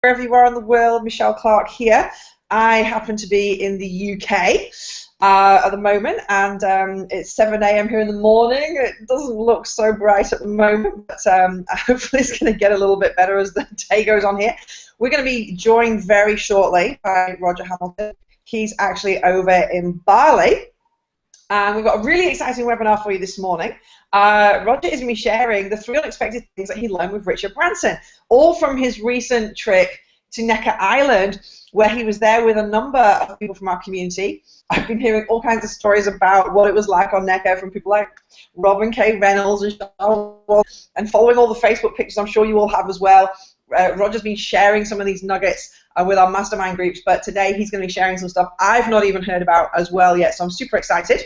wherever you are in the world. Michelle Clark here. I happen to be in the UK at the moment, and it's 7 a.m. here in the morning. It doesn't look so bright at the moment, but hopefully it's going to get a little bit better as the day goes on here. We're going to be joined very shortly by Roger Hamilton. He's actually over in Bali, and we've got a really exciting webinar for you this morning. Roger is going to be sharing the 3 unexpected things that he learned with Richard Branson, all from his recent trip to Necker Island, where he was there with a number of people from our community. I've been hearing all kinds of stories about what it was like on Necker from people like Robin K. Reynolds and Charles, and following all the Facebook pictures I'm sure you all have as well. Roger's been sharing some of these nuggets with our mastermind groups, but today he's going to be sharing some stuff I've not even heard about as well yet, so I'm super excited.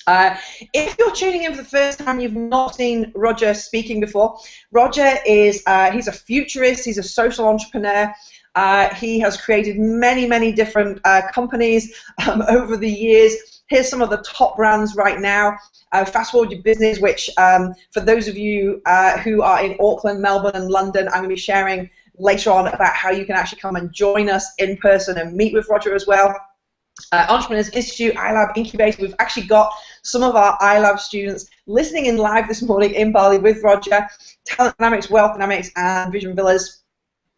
If you're tuning in for the first time, you've not seen Roger speaking before. Roger is he's a futurist, he's a social entrepreneur. He has created many, many different companies over the years. Here's some of the top brands right now. Fast Forward Your Business, which for those of you who are in Auckland, Melbourne, and London, I'm going to be sharing later on about how you can actually come and join us in person and meet with Roger as well. Entrepreneurs Institute, iLab Incubator. We've actually got some of our iLab students listening in live this morning in Bali with Roger. Talent Dynamics, Wealth Dynamics, and Vision Villas.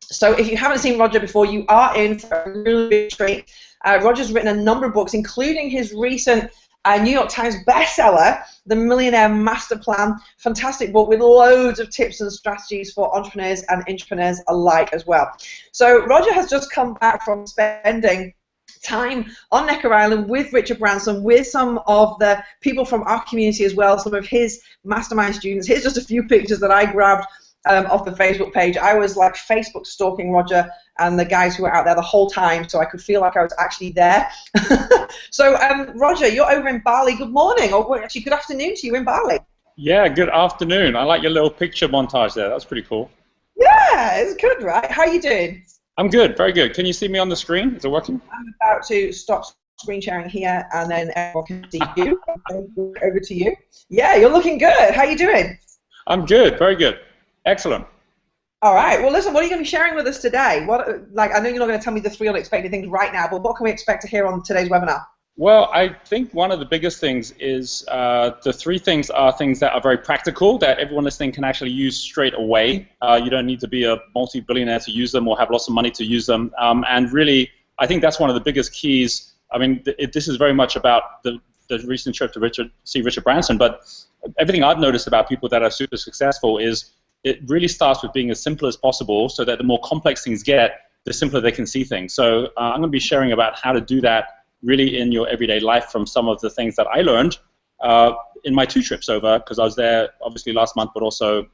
So if you haven't seen Roger before, you are in for a really big treat. Roger's written a number of books, including his recent New York Times bestseller, The Millionaire Master Plan. Fantastic book with loads of tips and strategies for entrepreneurs and intrapreneurs alike as well. So Roger has just come back from spending time on Necker Island with Richard Branson, with some of the people from our community as well, some of his mastermind students. Here's just a few pictures that I grabbed off the Facebook page. I was like Facebook stalking Roger and the guys who were out there the whole time, so I could feel like I was actually there. So Roger, you're over in Bali. Good morning, or actually good afternoon to you in Bali. Yeah, good afternoon. I like your little picture montage there. That's pretty cool. Yeah, it's good, right? How are you doing? I'm good, very good. Can you see me on the screen? Is it working? I'm about to stop screen sharing here, and then everyone can see you. Over to you. Yeah, you're looking good. How are you doing? I'm good, very good. Excellent. All right. Well, listen, what are you going to be sharing with us today? I know you're not going to tell me the 3 unexpected things right now, but what can we expect to hear on today's webinar? Well, I think one of the biggest things is the 3 things are things that are very practical that everyone listening can actually use straight away. You don't need to be a multi-billionaire to use them or have lots of money to use them. And really, I think that's one of the biggest keys. I mean, this is very much about the recent trip to see Richard Branson, but everything I've noticed about people that are super successful is it really starts with being as simple as possible, so that the more complex things get, the simpler they can see things. So I'm going to be sharing about how to do that really in your everyday life from some of the things that I learned in my 2 trips over, because I was there obviously last month, but also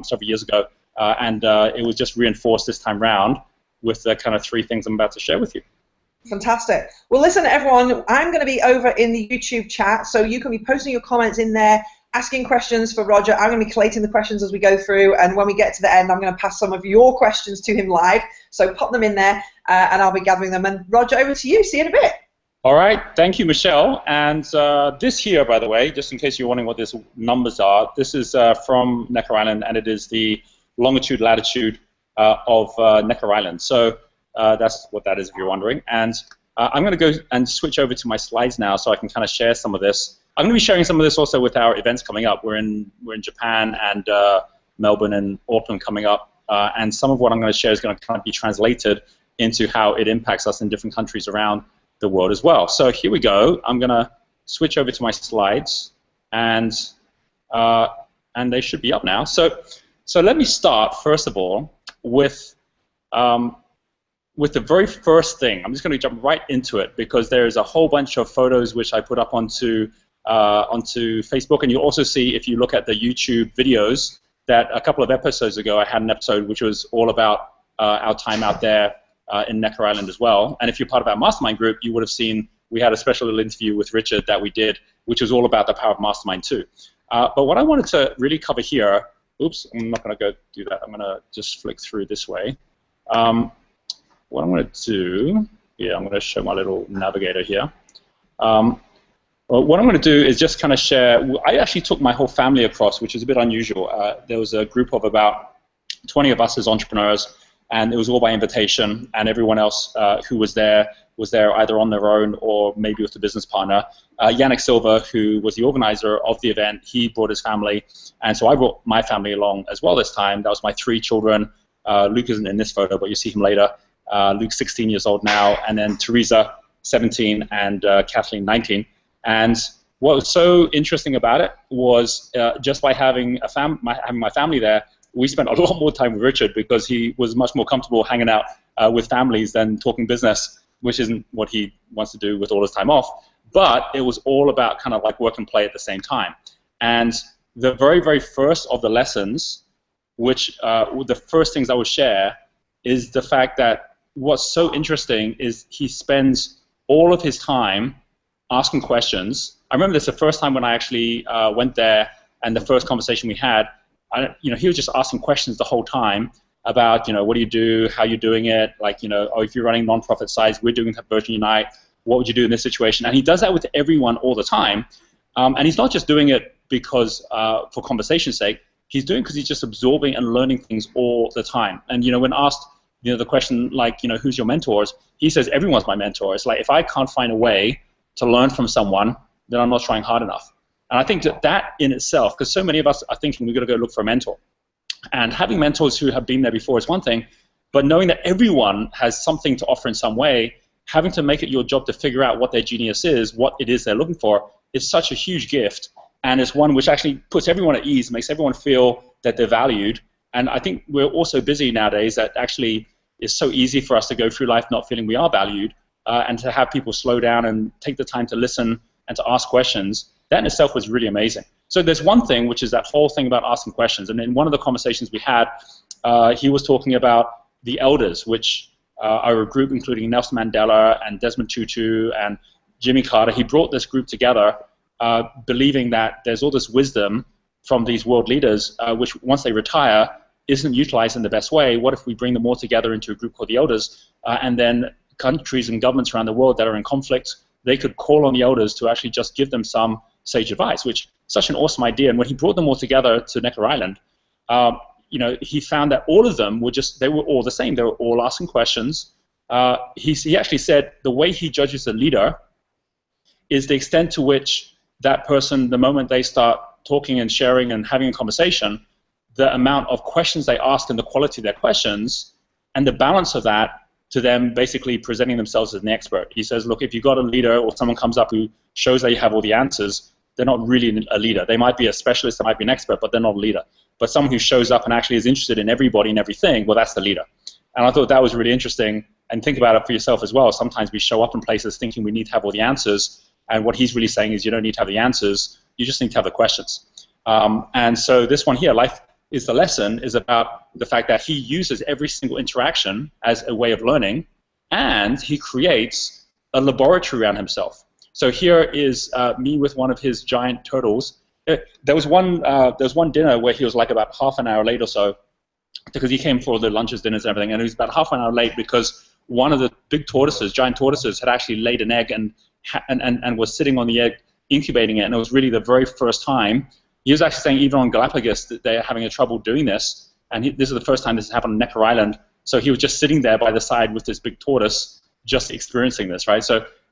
several years ago, and it was just reinforced this time round with the kind of 3 things I'm about to share with you. Fantastic. Well, listen, everyone, I'm going to be over in the YouTube chat, so you can be posting your comments in there, asking questions for Roger. I'm going to be collating the questions as we go through, and when we get to the end, I'm going to pass some of your questions to him live, so pop them in there, and I'll be gathering them. And Roger, over to you. See you in a bit. All right, thank you, Michelle. And this here, by the way, just in case you're wondering what these numbers are, this is from Necker Island, and it is the longitude, latitude of Necker Island. So that's what that is, if you're wondering. And I'm going to go and switch over to my slides now so I can kind of share some of this. I'm going to be sharing some of this also with our events coming up. We're in Japan and Melbourne and Auckland coming up, and some of what I'm going to share is going to kind of be translated into how it impacts us in different countries around the world as well. So here we go. I'm going to switch over to my slides, and they should be up now. So let me start first of all with the very first thing. I'm just going to jump right into it because there's a whole bunch of photos which I put up onto Facebook, and you'll also see, if you look at the YouTube videos, that a couple of episodes ago I had an episode which was all about our time out there in Necker Island as well. And if you're part of our mastermind group, you would have seen we had a special little interview with Richard that we did, which was all about the power of mastermind too. But what I wanted to really cover here, oops, I'm not going to go do that. I'm going to just flick through this way. What I'm going to do, I'm going to show my little navigator here. Well, what I'm going to do is just kind of share. I actually took my whole family across, which is a bit unusual. There was a group of about 20 of us as entrepreneurs, and it was all by invitation, and everyone else who was there either on their own or maybe with a business partner. Yannick Silva, who was the organizer of the event, he brought his family, and so I brought my family along as well this time. That was my 3 children. Luke isn't in this photo, but you'll see him later. Luke's 16 years old now, and then Teresa, 17, and Kathleen, 19. And what was so interesting about it was just by having my family there, we spent a lot more time with Richard because he was much more comfortable hanging out with families than talking business, which isn't what he wants to do with all his time off. But it was all about kind of like work and play at the same time. And the very, very first of the lessons, which the first things I would share, is the fact that what's so interesting is he spends all of his time asking questions. I remember this the first time when I actually went there, and the first conversation we had, he was just asking questions the whole time about, what do you do, how you're doing it, like, if you're running non-profit sites, we're doing Virgin Unite, what would you do in this situation? And he does that with everyone all the time. And he's not just doing it because for conversation's sake, he's doing it because he's just absorbing and learning things all the time. And, when asked, the question like, who's your mentors, he says, everyone's my mentor. It's like, if I can't find a way to learn from someone, then I'm not trying hard enough. And I think that in itself, because so many of us are thinking we've got to go look for a mentor. And having mentors who have been there before is one thing, but knowing that everyone has something to offer in some way, having to make it your job to figure out what their genius is, what it is they're looking for, is such a huge gift. And it's one which actually puts everyone at ease, makes everyone feel that they're valued. And I think we're all so busy nowadays that actually it's so easy for us to go through life not feeling we are valued, and to have people slow down and take the time to listen and to ask questions. That in itself was really amazing. So there's one thing, which is that whole thing about asking questions. And in one of the conversations we had, he was talking about the elders, which are a group including Nelson Mandela and Desmond Tutu and Jimmy Carter. He brought this group together, believing that there's all this wisdom from these world leaders, which once they retire, isn't utilized in the best way. What if we bring them all together into a group called the elders, and then countries and governments around the world that are in conflict, they could call on the elders to actually just give them some sage advice, which is such an awesome idea. And when he brought them all together to Necker Island, he found that all of them they were all the same. They were all asking questions. He actually said the way he judges a leader is the extent to which that person, the moment they start talking and sharing and having a conversation, the amount of questions they ask and the quality of their questions, and the balance of that to them basically presenting themselves as an expert. He says, look, if you've got a leader or someone comes up who shows that you have all the answers, they're not really a leader. They might be a specialist, they might be an expert, but they're not a leader. But someone who shows up and actually is interested in everybody and everything, well, that's the leader. And I thought that was really interesting. And think about it for yourself as well. Sometimes we show up in places thinking we need to have all the answers, and what he's really saying is you don't need to have the answers, you just need to have the questions. And so this one here, Life is the Lesson, is about the fact that he uses every single interaction as a way of learning, and he creates a laboratory around himself. So here is me with one of his giant turtles. There was one dinner where he was like about half an hour late or so, because he came for the lunches, dinners, and everything, and he was about half an hour late because one of the big tortoises, giant tortoises, had actually laid an egg and was sitting on the egg, incubating it, and it was really the very first time. He was actually saying even on Galapagos that they're having a trouble doing this, and this is the first time this has happened on Necker Island. So he was just sitting there by the side with this big tortoise, just experiencing this, right?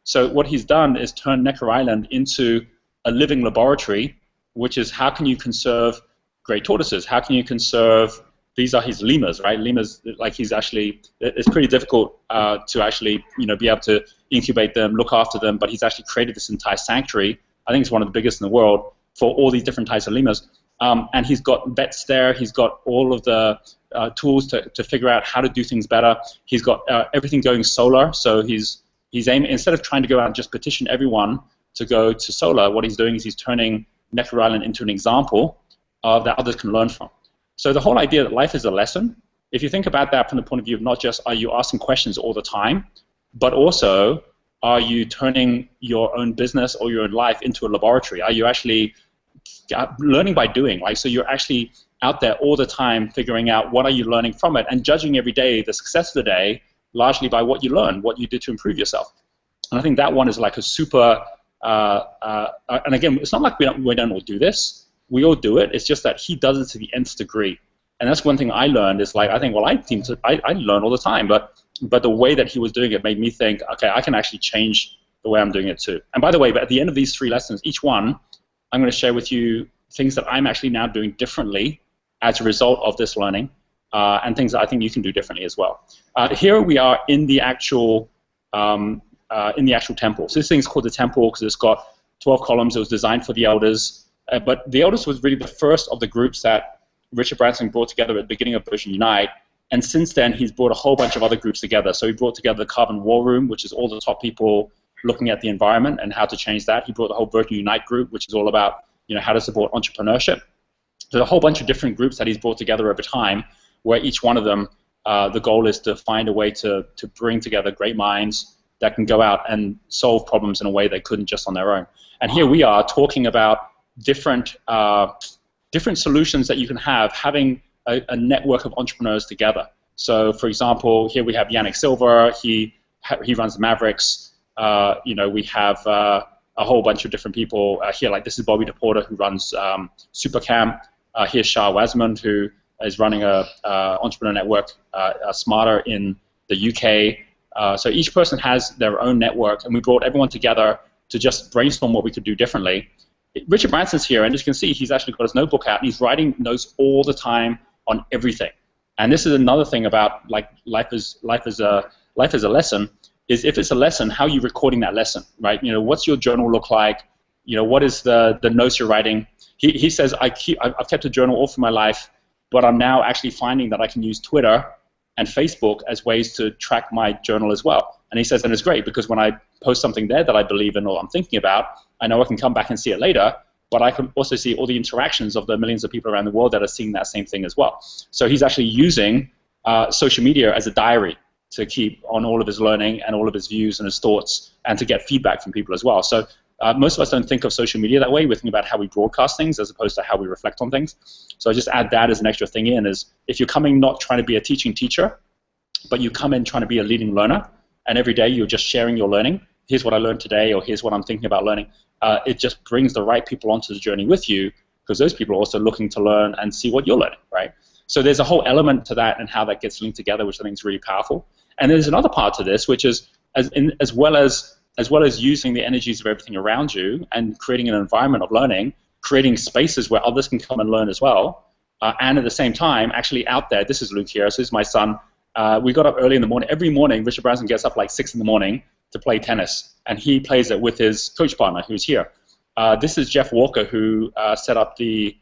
So what he's done is turn Necker Island into a living laboratory, which is how can you conserve great tortoises? How can you conserve, these are his lemurs, right? Lemurs, like he's actually, it's pretty difficult to actually, be able to incubate them, look after them, but he's actually created this entire sanctuary. I think it's one of the biggest in the world for all these different types of lemurs. And he's got vets there, he's got all of the tools to figure out how to do things better. He's got everything going solar, so he's aiming, instead of trying to go out and just petition everyone to go to solar, what he's doing is he's turning Necker Island into an example that others can learn from. So the whole idea that life is a lesson, if you think about that from the point of view of not just are you asking questions all the time, but also are you turning your own business or your own life into a laboratory? Are you actually learning by doing? Like, so you're actually out there all the time figuring out what are you learning from it and judging every day the success of the day largely by what you learned, what you did to improve yourself. And I think that one is like a super, and again, it's not like we don't all do this. We all do it. It's just that he does it to the nth degree. And that's one thing I learned is like, I think, well, I learn all the time, but the way that he was doing it made me think, okay, I can actually change the way I'm doing it too. And by the way, but at the end of these 3 lessons, each one, I'm going to share with you things that I'm actually now doing differently as a result of this learning, and things that I think you can do differently as well. Here we are in the actual temple. So this thing's called the temple because it's got 12 columns. It was designed for the elders, but the elders was really the first of the groups that Richard Branson brought together at the beginning of Version Unite. And since then, he's brought a whole bunch of other groups together. So he brought together the Carbon War Room, which is all the top people looking at the environment and how to change that. He brought the whole Version Unite group, which is all about how to support entrepreneurship. There's a whole bunch of different groups that he's brought together over time, where each one of them, the goal is to find a way to bring together great minds that can go out and solve problems in a way they couldn't just on their own. And here we are talking about different solutions that you can have, having a network of entrepreneurs together. So, for example, here we have Yannick Silver. He runs the Mavericks. We have a whole bunch of different people here. Like this is Bobby DePorter, who runs Supercamp. Here's Shah Wasmond, who is running a entrepreneur network, Smarter, in the UK. So each person has their own network, and we brought everyone together to just brainstorm what we could do differently. Richard Branson's here, and as you can see, he's actually got his notebook out, and he's writing notes all the time on everything. And this is another thing about like life as a lesson. Is if it's a lesson, how are you recording that lesson, right? What's your journal look like? What is the notes you're writing? He says, I've kept a journal all through my life, but I'm now actually finding that I can use Twitter and Facebook as ways to track my journal as well. And he says, and it's great because when I post something there that I believe in or I'm thinking about, I know I can come back and see it later, but I can also see all the interactions of the millions of people around the world that are seeing that same thing as well. So he's actually using social media as a diary to keep on all of his learning and all of his views and his thoughts, and to get feedback from people as well. So most of us don't think of social media that way. We think about how we broadcast things as opposed to how we reflect on things. So I just add that as an extra thing in, is if you're coming not trying to be a teaching teacher, but you come in trying to be a leading learner, and every day you're just sharing your learning, here's what I learned today, or here's what I'm thinking about learning, it just brings the right people onto the journey with you, because those people are also looking to learn and see what you're learning, right? So there's a whole element to that and how that gets linked together, which I think is really powerful. And there's another part to this, which is as well as using the energies of everything around you and creating an environment of learning, creating spaces where others can come and learn as well, and at the same time, actually out there, this is Luke here, so this is my son. We got up early in the morning. Every morning, Richard Branson gets up like 6 in the morning to play tennis, and he plays it with his coach partner, who's here. This is Jeff Walker, who set up the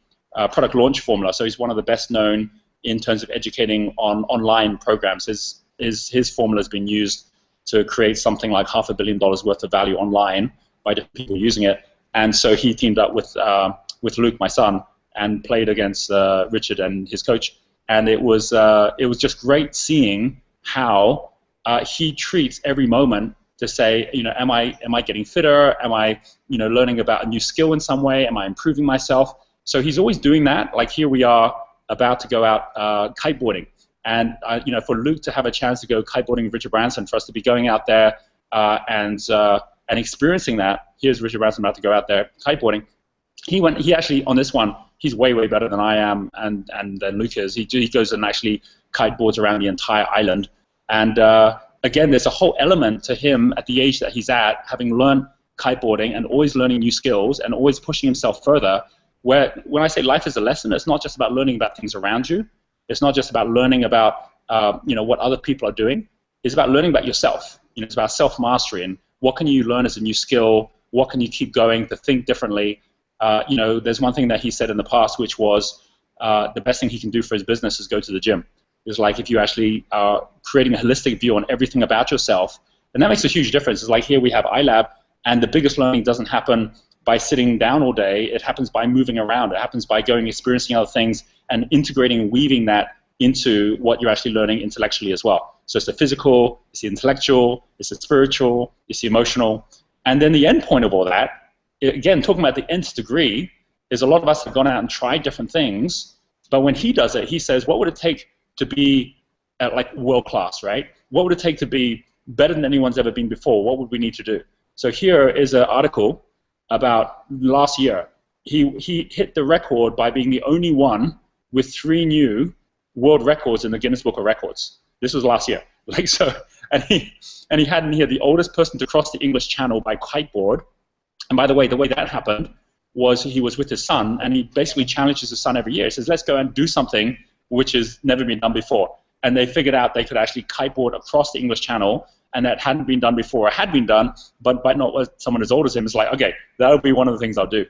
product launch formula, so he's one of the best known in terms of educating on online programs. His formula has been used to create something like $500 million worth of value online by different people using it. And so he teamed up with Luke, my son, and played against Richard and his coach. And it was just great seeing how he treats every moment to say, am I getting fitter? Am I learning about a new skill in some way? Am I improving myself? So he's always doing that. Like here we are about to go out kiteboarding. And for Luke to have a chance to go kiteboarding with Richard Branson, for us to be going out there and experiencing that. Here's Richard Branson about to go out there kiteboarding. He actually on this one, he's way better than I am and than Luke is. He goes and actually kiteboards around the entire island. And again, there's a whole element to him at the age that he's at, having learned kiteboarding and always learning new skills and always pushing himself further. Where when I say life is a lesson, it's not just about learning about things around you. It's not just about learning about what other people are doing. It's about learning about yourself. It's about self-mastery and what can you learn as a new skill. What can you keep going to think differently? There's one thing that he said in the past, which was the best thing he can do for his business is go to the gym. It's like if you actually are creating a holistic view on everything about yourself, and that makes a huge difference. It's like here we have iLab, and the biggest learning doesn't happen by sitting down all day. It happens by moving around. It happens by going, experiencing other things, and integrating and weaving that into what you're actually learning intellectually as well. So it's the physical, it's the intellectual, it's the spiritual, it's the emotional. And then the end point of all that, again, talking about the nth degree, is a lot of us have gone out and tried different things, but when he does it, he says, what would it take to be like world class, right? What would it take to be better than anyone's ever been before? What would we need to do? So here is an article about last year. He hit the record by being the only one with 3 new world records in the Guinness Book of Records. This was last year. Like so, and he had in here the oldest person to cross the English Channel by kiteboard. And by the way that happened was he was with his son, and he basically challenges his son every year. He says, let's go and do something which has never been done before. And they figured out they could actually kiteboard across the English Channel, and that hadn't been done before. It had been done, but by not someone as old as him. It's like, okay, that'll be one of the things I'll do.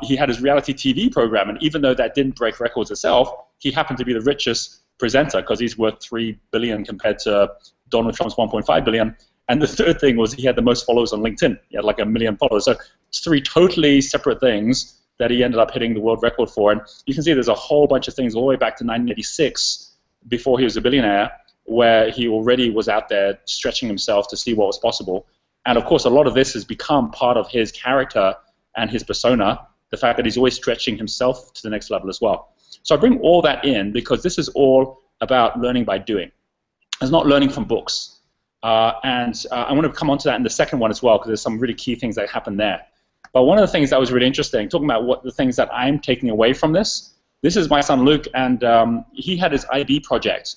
He had his reality TV program, and even though that didn't break records itself, he happened to be the richest presenter because he's worth $3 billion compared to Donald Trump's $1.5 billion. And the third thing was he had the most followers on LinkedIn. He had like 1 million followers. So it's 3 totally separate things that he ended up hitting the world record for. And you can see there's a whole bunch of things all the way back to 1986, before he was a billionaire, where he already was out there stretching himself to see what was possible. And of course, a lot of this has become part of his character and his persona, the fact that he's always stretching himself to the next level as well. So I bring all that in because this is all about learning by doing. It's not learning from books. I want to come on to that in the second one as well, because there's some really key things that happen there. But one of the things that was really interesting, talking about what the things that I'm taking away from this is my son Luke, and he had his IB project,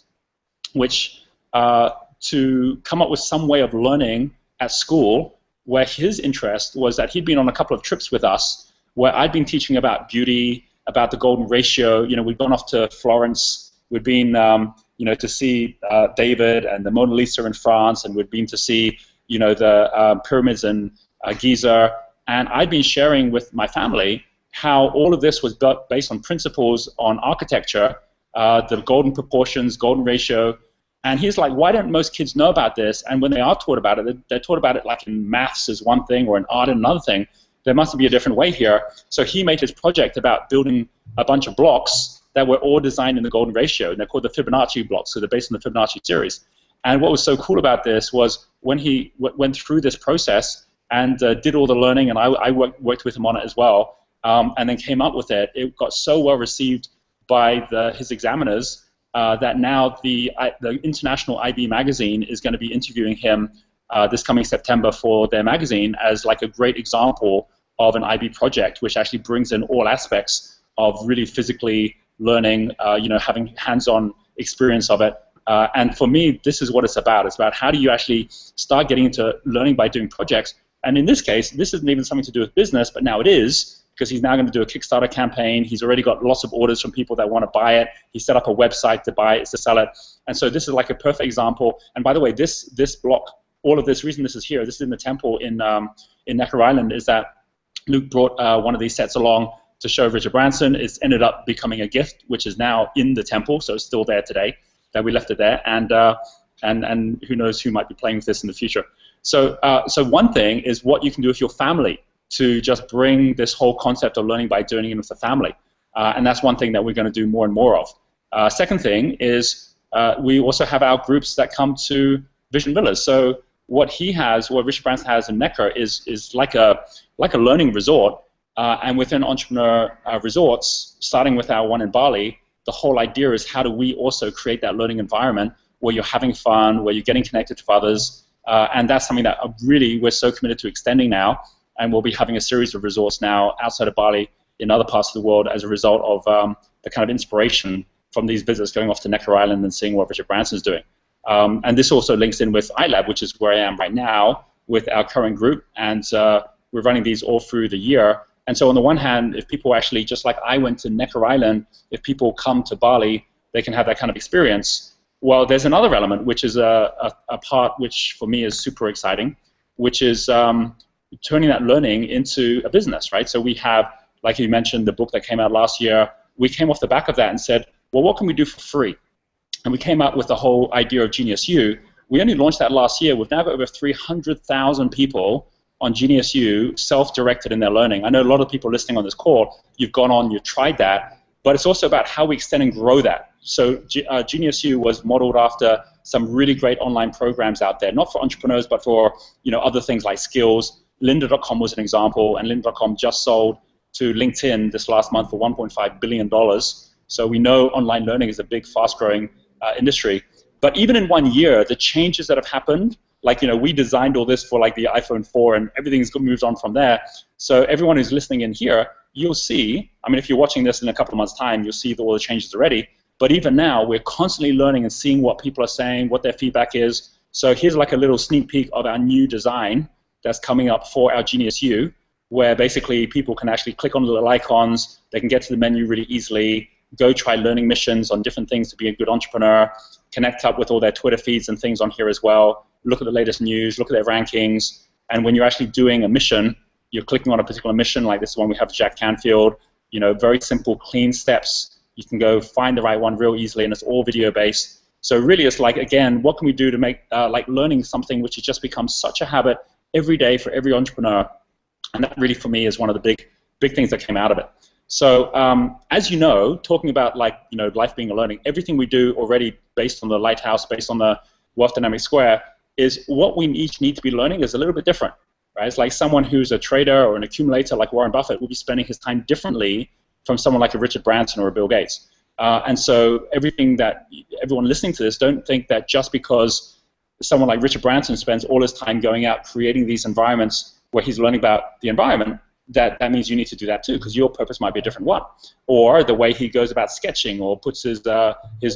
which to come up with some way of learning at school where his interest was that he'd been on a couple of trips with us where I'd been teaching about beauty, about the golden ratio. You know, we'd gone off to Florence, we'd been to see David and the Mona Lisa in France, and we'd been to see the pyramids in Giza, and I'd been sharing with my family how all of this was based on principles on architecture, the golden proportions, golden ratio. And he's like, why don't most kids know about this? And when they are taught about it, they're taught about it like in maths is one thing or in art is another thing. There must be a different way here. So he made his project about building a bunch of blocks that were all designed in the golden ratio. And they're called the Fibonacci blocks, so they're based on the Fibonacci series. And what was so cool about this was when he went through this process and did all the learning, and I worked with him on it as well, and then came up with it, it got so well received by his examiners that now the International IB magazine is going to be interviewing him this coming September for their magazine as like a great example of an IB project, which actually brings in all aspects of really physically learning, having hands-on experience of it. And for me, this is what it's about. It's about how do you actually start getting into learning by doing projects. And in this case, this isn't even something to do with business, but now it is, because he's now going to do a Kickstarter campaign. He's already got lots of orders from people that want to buy it. He set up a website to buy it, to sell it. And so this is like a perfect example. And by the way, this block, all of this, reason this is here, this is in the temple in Necker Island, is that Luke brought one of these sets along to show Richard Branson. It's ended up becoming a gift, which is now in the temple, so it's still there today, that we left it there. And who knows who might be playing with this in the future. So one thing is what you can do with your family to just bring this whole concept of learning by doing it with the family. And that's one thing that we're going to do more and more of. Second thing is we also have our groups that come to Vision Villas. So what Richard Branson has in Necker is like a learning resort. And within Entrepreneur Resorts, starting with our one in Bali, the whole idea is how do we also create that learning environment where you're having fun, where you're getting connected to others. And that's something that really we're so committed to extending now. And we'll be having a series of resorts now outside of Bali in other parts of the world as a result of the kind of inspiration from these visitors going off to Necker Island and seeing what Richard Branson is doing. And this also links in with iLab, which is where I am right now with our current group. And we're running these all through the year. And so on the one hand, if people actually, just like I went to Necker Island, if people come to Bali, they can have that kind of experience. Well, there's another element, which is a part which for me is super exciting, which is turning that learning into a business, right? So we have, like you mentioned, the book that came out last year. We came off the back of that and said, well, what can we do for free? And we came up with the whole idea of Genius U. We only launched that last year. We've now got over 300,000 people on Genius U, self-directed in their learning. I know a lot of people listening on this call, you've gone on, you've tried that, but it's also about how we extend and grow that. So Genius U was modeled after some really great online programs out there, not for entrepreneurs, but for other things like skills. Lynda.com was an example, and Lynda.com just sold to LinkedIn this last month for $1.5 billion. So we know online learning is a big, fast-growing industry. But even in 1 year, the changes that have happened, like, we designed all this for like the iPhone 4 and everything's moved on from there. So everyone who's listening in here, you'll see, I mean, if you're watching this in a couple of months' time, you'll see all the changes already. But even now, we're constantly learning and seeing what people are saying, what their feedback is. So here's like a little sneak peek of our new design that's coming up for our Genius U, where basically people can actually click on the little icons, they can get to the menu really easily, go try learning missions on different things to be a good entrepreneur, connect up with all their Twitter feeds and things on here as well, look at the latest news, look at their rankings, and when you're actually doing a mission, you're clicking on a particular mission, like this one we have with Jack Canfield, you know, very simple, clean steps. You can go find the right one real easily, and it's all video-based. So really, it's like, again, what can we do to make like learning something which has just become such a habit every day for every entrepreneur? And that really, for me, is one of the big things that came out of it. So as you know, talking about like, you know, life being a learning, everything we do already based on the Lighthouse, based on the Wealth Dynamic Square, is what we each need to be learning is a little bit different, right? It's like someone who's a trader or an accumulator like Warren Buffett will be spending his time differently from someone like a Richard Branson or a Bill Gates. And so everything that everyone listening to this, don't think that just because someone like Richard Branson spends all his time going out creating these environments where he's learning about the environment, that means you need to do that too, because your purpose might be a different one. Or the way he goes about sketching or puts his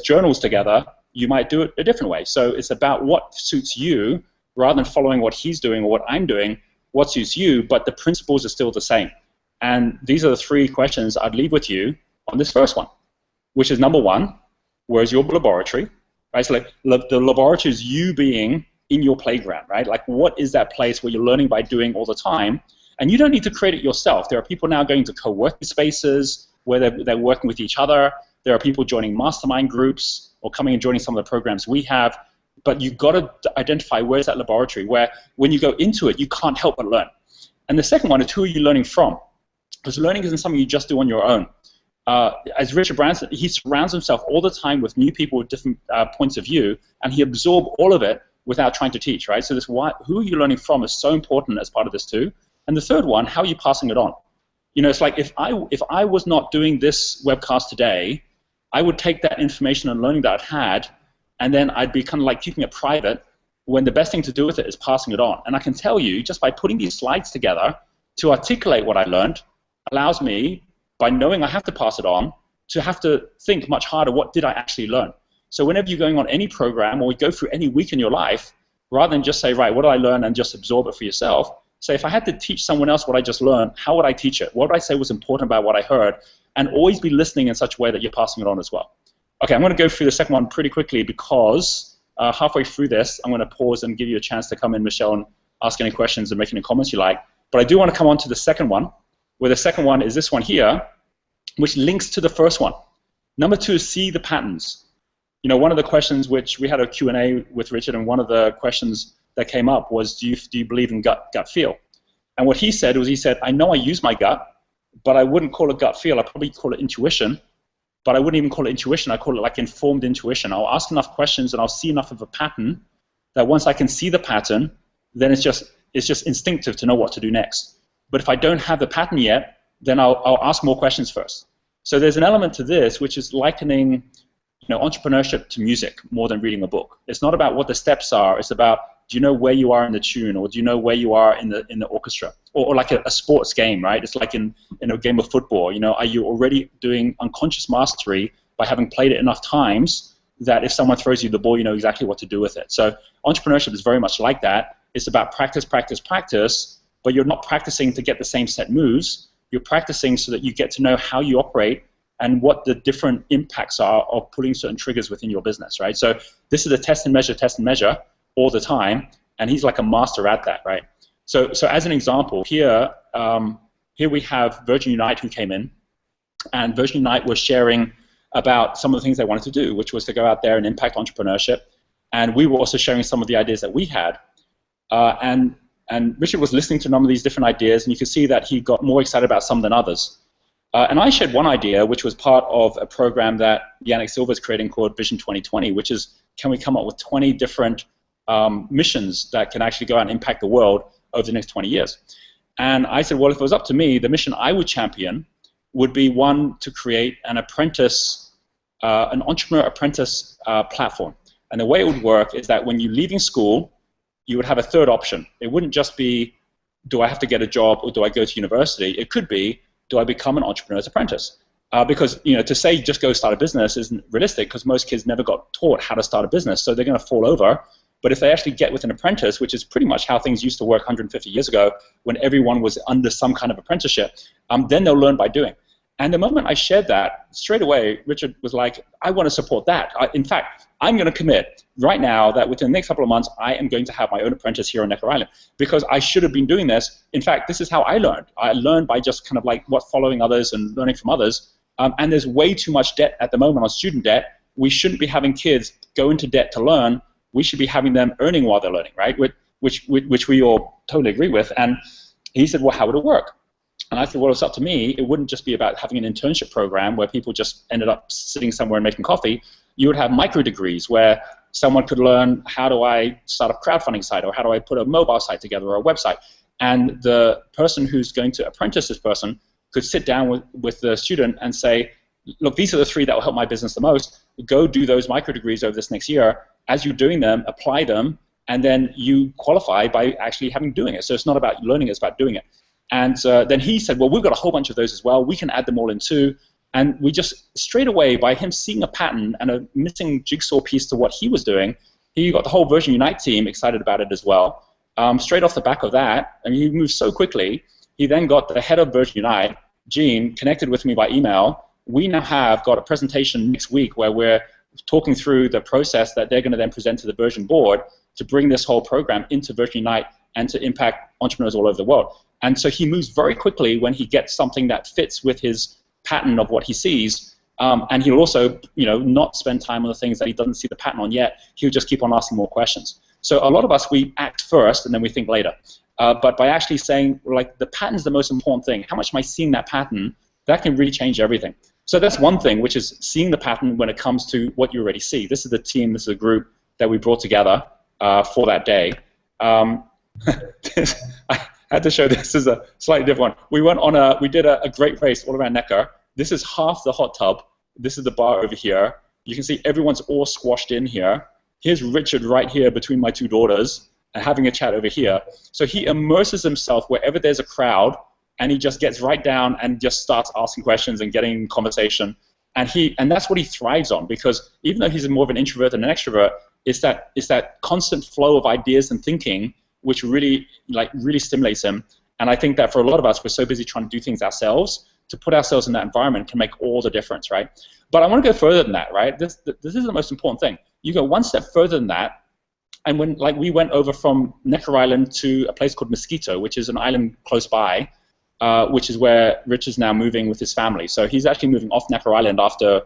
journals together, you might do it a different way. So it's about what suits you rather than following what he's doing or what I'm doing, what suits you, but the principles are still the same. And these are the three questions I'd leave with you on this first one, which is number one, where's your laboratory? Right? So like the laboratory is you being in your playground, right? Like what is that place where you're learning by doing all the time? And you don't need to create it yourself. There are people now going to co-working spaces where they're working with each other. There are people joining mastermind groups or coming and joining some of the programs we have. But you've got to identify where's that laboratory where when you go into it, you can't help but learn. And the second one is who are you learning from? Because learning isn't something you just do on your own. As Richard Branson, he surrounds himself all the time with new people with different points of view, and he absorbs all of it without trying to teach, right? So this who are you learning from is so important as part of this too. And the third one, how are you passing it on? You know, it's like if I was not doing this webcast today, I would take that information and learning that I'd had, and then I'd be kind of like keeping it private, when the best thing to do with it is passing it on. And I can tell you, just by putting these slides together to articulate what I learned, allows me, by knowing I have to pass it on, to have to think much harder, what did I actually learn? So whenever you're going on any program or you go through any week in your life, rather than just say, right, what did I learn, and just absorb it for yourself, say, if I had to teach someone else what I just learned, how would I teach it? What would I say was important about what I heard? And always be listening in such a way that you're passing it on as well. Okay, I'm going to go through the second one pretty quickly because halfway through this, I'm going to pause and give you a chance to come in, Michelle, and ask any questions and make any comments you like. But I do want to come on to the second one, where the second one is this one here, which links to the first one. Number two is see the patterns. You know, one of the questions which we had a Q&A with Richard, and one of the questions that came up was, do you believe in gut feel? And what he said was, I know I use my gut, but I wouldn't call it gut feel. I'd probably call it intuition, but I wouldn't even call it intuition. I call it like informed intuition. I'll ask enough questions and I'll see enough of a pattern that once I can see the pattern, then it's just instinctive to know what to do next. But if I don't have the pattern yet, then I'll ask more questions first. So there's an element to this which is likening, you know, entrepreneurship to music more than reading a book. It's not about what the steps are. It's about, do you know where you are in the tune, or do you know where you are in the orchestra, or like a sports game, right? It's like in a game of football. You know, are you already doing unconscious mastery by having played it enough times that if someone throws you the ball, you know exactly what to do with it? So entrepreneurship is very much like that. It's about practice, practice, practice, but you're not practicing to get the same set moves. You're practicing so that you get to know how you operate and what the different impacts are of putting certain triggers within your business, right? So this is a test and measure all the time, and he's like a master at that, right? So as an example, here we have Virgin Unite who came in, and Virgin Unite was sharing about some of the things they wanted to do, which was to go out there and impact entrepreneurship, and we were also sharing some of the ideas that we had, and Richard was listening to a number of these different ideas, and you could see that he got more excited about some than others. And I shared one idea, which was part of a program that Yannick Silva is creating called Vision 2020, which is, can we come up with 20 different missions that can actually go out and impact the world over the next 20 years? And I said, well, if it was up to me, the mission I would champion would be one to create an apprentice, an entrepreneur apprentice platform. And the way it would work is that when you're leaving school, you would have a third option. It wouldn't just be, do I have to get a job or do I go to university? It could be, do I become an entrepreneur's apprentice? Because to say just go start a business isn't realistic, because most kids never got taught how to start a business, so they're going to fall over. But if they actually get with an apprentice, which is pretty much how things used to work 150 years ago, when everyone was under some kind of apprenticeship, then they'll learn by doing. And the moment I shared that, straight away, Richard was like, I want to support that. In fact, I'm going to commit right now that within the next couple of months, I am going to have my own apprentice here on Necker Island, because I should have been doing this. In fact, this is how I learned. I learned by just kind of like following others and learning from others. And there's way too much debt at the moment on student debt. We shouldn't be having kids go into debt to learn. We should be having them earning while they're learning, right? Which we all totally agree with. And he said, well, how would it work? And I said, well, it's up to me. It wouldn't just be about having an internship program where people just ended up sitting somewhere and making coffee. You would have micro degrees where someone could learn, how do I start a crowdfunding site, or how do I put a mobile site together, or a website. And the person who's going to apprentice this person could sit down with the student and say, look, these are the 3 that will help my business the most. Go do those micro degrees over this next year. As you're doing them, apply them, and then you qualify by actually doing it. So it's not about learning, it's about doing it. And then he said, well, we've got a whole bunch of those as well. We can add them all in too. And we just, straight away, by him seeing a pattern and a missing jigsaw piece to what he was doing, he got the whole Version Unite team excited about it as well. Straight off the back of that, I mean, he moved so quickly, he then got the head of Version Unite, Gene, connected with me by email. We now have got a presentation next week where we're talking through the process that they're going to then present to the Version board to bring this whole program into Version Unite and to impact entrepreneurs all over the world. And so he moves very quickly when he gets something that fits with his pattern of what he sees, and he'll also, not spend time on the things that he doesn't see the pattern on yet. He'll just keep on asking more questions. So a lot of us, we act first and then we think later. But by actually saying, like, the pattern's the most important thing. How much am I seeing that pattern? That can really change everything. So that's one thing, which is seeing the pattern when it comes to what you already see. This is the team, this is a group that we brought together for that day. I had to show this is a slightly different one. We did a great race all around Necker. This is half the hot tub. This is the bar over here. You can see everyone's all squashed in here. Here's Richard right here between my 2 daughters and having a chat over here. So he immerses himself wherever there's a crowd, and he just gets right down and just starts asking questions and getting conversation. And that's what he thrives on, because even though he's more of an introvert than an extrovert, it's that constant flow of ideas and thinking which really stimulates him. And I think that for a lot of us, we're so busy trying to do things ourselves, to put ourselves in that environment can make all the difference, right? But I want to go further than that, right? This is the most important thing. You go one step further than that, and when we went over from Necker Island to a place called Mosquito, which is an island close by, which is where Rich is now moving with his family. So he's actually moving off Necker Island after,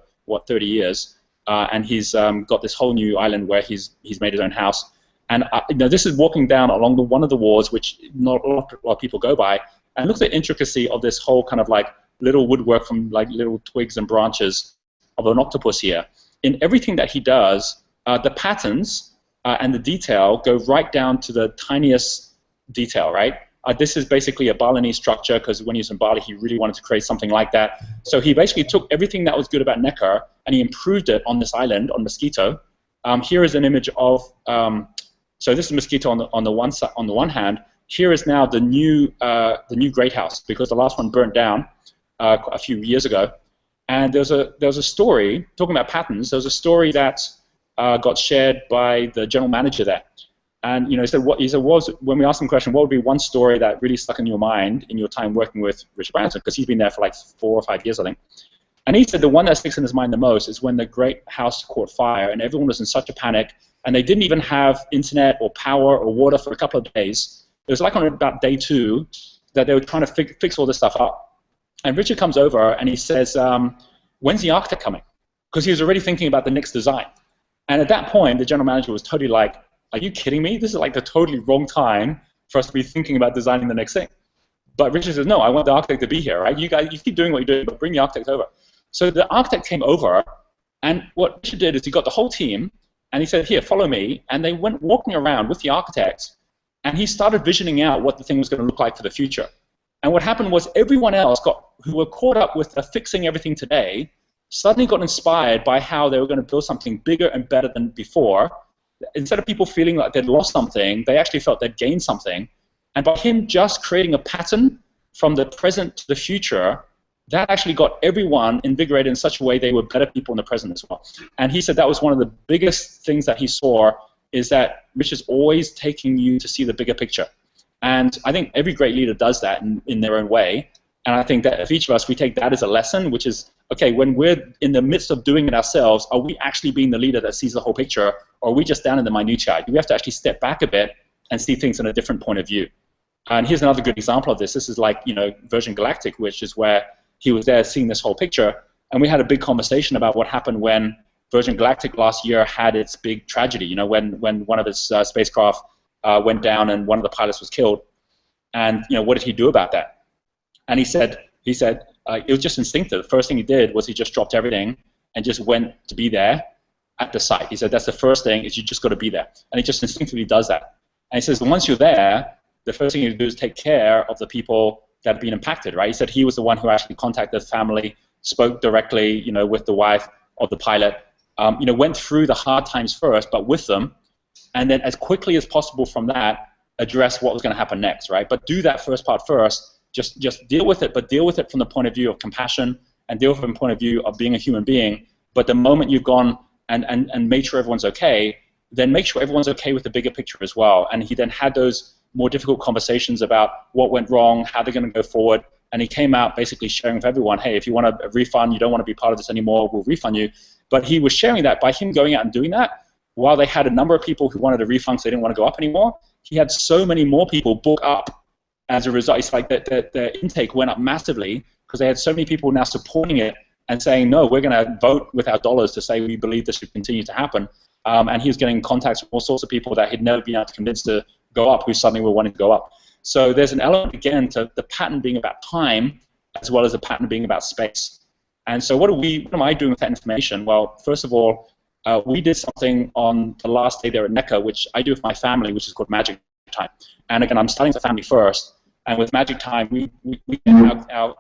30 years, and he's got this whole new island where he's made his own house. And this is walking down along one of the walls, which not a lot of people go by, and look at the intricacy of this whole kind of like little woodwork from like little twigs and branches of an octopus here. In everything that he does, the patterns and the detail go right down to the tiniest detail, right? This is basically a Balinese structure, because when he was in Bali, he really wanted to create something like that. So he basically took everything that was good about Necker and he improved it on this island, on Mosquito. Here is an image of. So this is Mosquito on the one hand. Here is now the new great house, because the last one burnt down a few years ago. And there was a story talking about patterns. There was a story that got shared by the general manager there. And he said when we asked him the question, what would be one story that really stuck in your mind in your time working with Richard Branson, because he's been there for like 4 or 5 years, I think. And he said the one that sticks in his mind the most is when the great house caught fire and everyone was in such a panic, and they didn't even have internet or power or water for a couple of days. It was like on about day 2 that they were trying to fix all this stuff up. And Richard comes over and he says, when's the architect coming? Because he was already thinking about the next design. And at that point, the general manager was totally like, are you kidding me? This is like the totally wrong time for us to be thinking about designing the next thing. But Richard says, no, I want the architect to be here, right? You guys, you keep doing what you're doing, but bring the architect over. So the architect came over, and what Richard did is he got the whole team, and he said, here, follow me. And they went walking around with the architect, and he started visioning out what the thing was going to look like for the future. And what happened was everyone else who were caught up with fixing everything today suddenly got inspired by how they were going to build something bigger and better than before. Instead of people feeling like they'd lost something, they actually felt they'd gained something. And by him just creating a pattern from the present to the future, that actually got everyone invigorated in such a way they were better people in the present as well. And he said that was one of the biggest things that he saw, is that Rich is always taking you to see the bigger picture. And I think every great leader does that in their own way. And I think that if each of us, we take that as a lesson, which is, okay, when we're in the midst of doing it ourselves, are we actually being the leader that sees the whole picture, or are we just down in the minutiae? Do we have to actually step back a bit and see things in a different point of view? And here's another good example of this. This is like, you know, Virgin Galactic, which is where he was there seeing this whole picture, and we had a big conversation about what happened when Virgin Galactic last year had its big tragedy, you know, when one of its spacecraft went down and one of the pilots was killed. And, you know, what did he do about that? And he said it was just instinctive. The first thing he did was he just dropped everything and just went to be there at the site. He said that's the first thing, is you just got to be there. And he just instinctively does that. And he says once you're there, the first thing you do is take care of the people that have been impacted, right? He said he was the one who actually contacted the family, spoke directly, you know, with the wife of the pilot, you know, went through the hard times first, but with them, and then as quickly as possible from that, address what was going to happen next, right? But do that first part first. Just deal with it, but deal with it from the point of view of compassion, and deal with it from the point of view of being a human being. But the moment you've gone and made sure everyone's okay, then make sure everyone's okay with the bigger picture as well. And he then had those more difficult conversations about what went wrong, how they're going to go forward, and he came out basically sharing with everyone, hey, if you want a refund, you don't want to be part of this anymore, we'll refund you. But he was sharing that by him going out and doing that, while they had a number of people who wanted a refund so they didn't want to go up anymore, he had so many more people book up. As a result, it's like the intake went up massively because they had so many people now supporting it and saying, no, we're going to vote with our dollars to say we believe this should continue to happen. And he was getting contacts with all sorts of people that he'd never been able to convince to go up, who suddenly were wanting to go up. So there's an element, again, to the pattern being about time as well as the pattern being about space. And so what am I doing with that information? Well, first of all, we did something on the last day there at NECA, which I do with my family, which is called Magic Time. And again, I'm starting with the family first. And with Magic Time, we get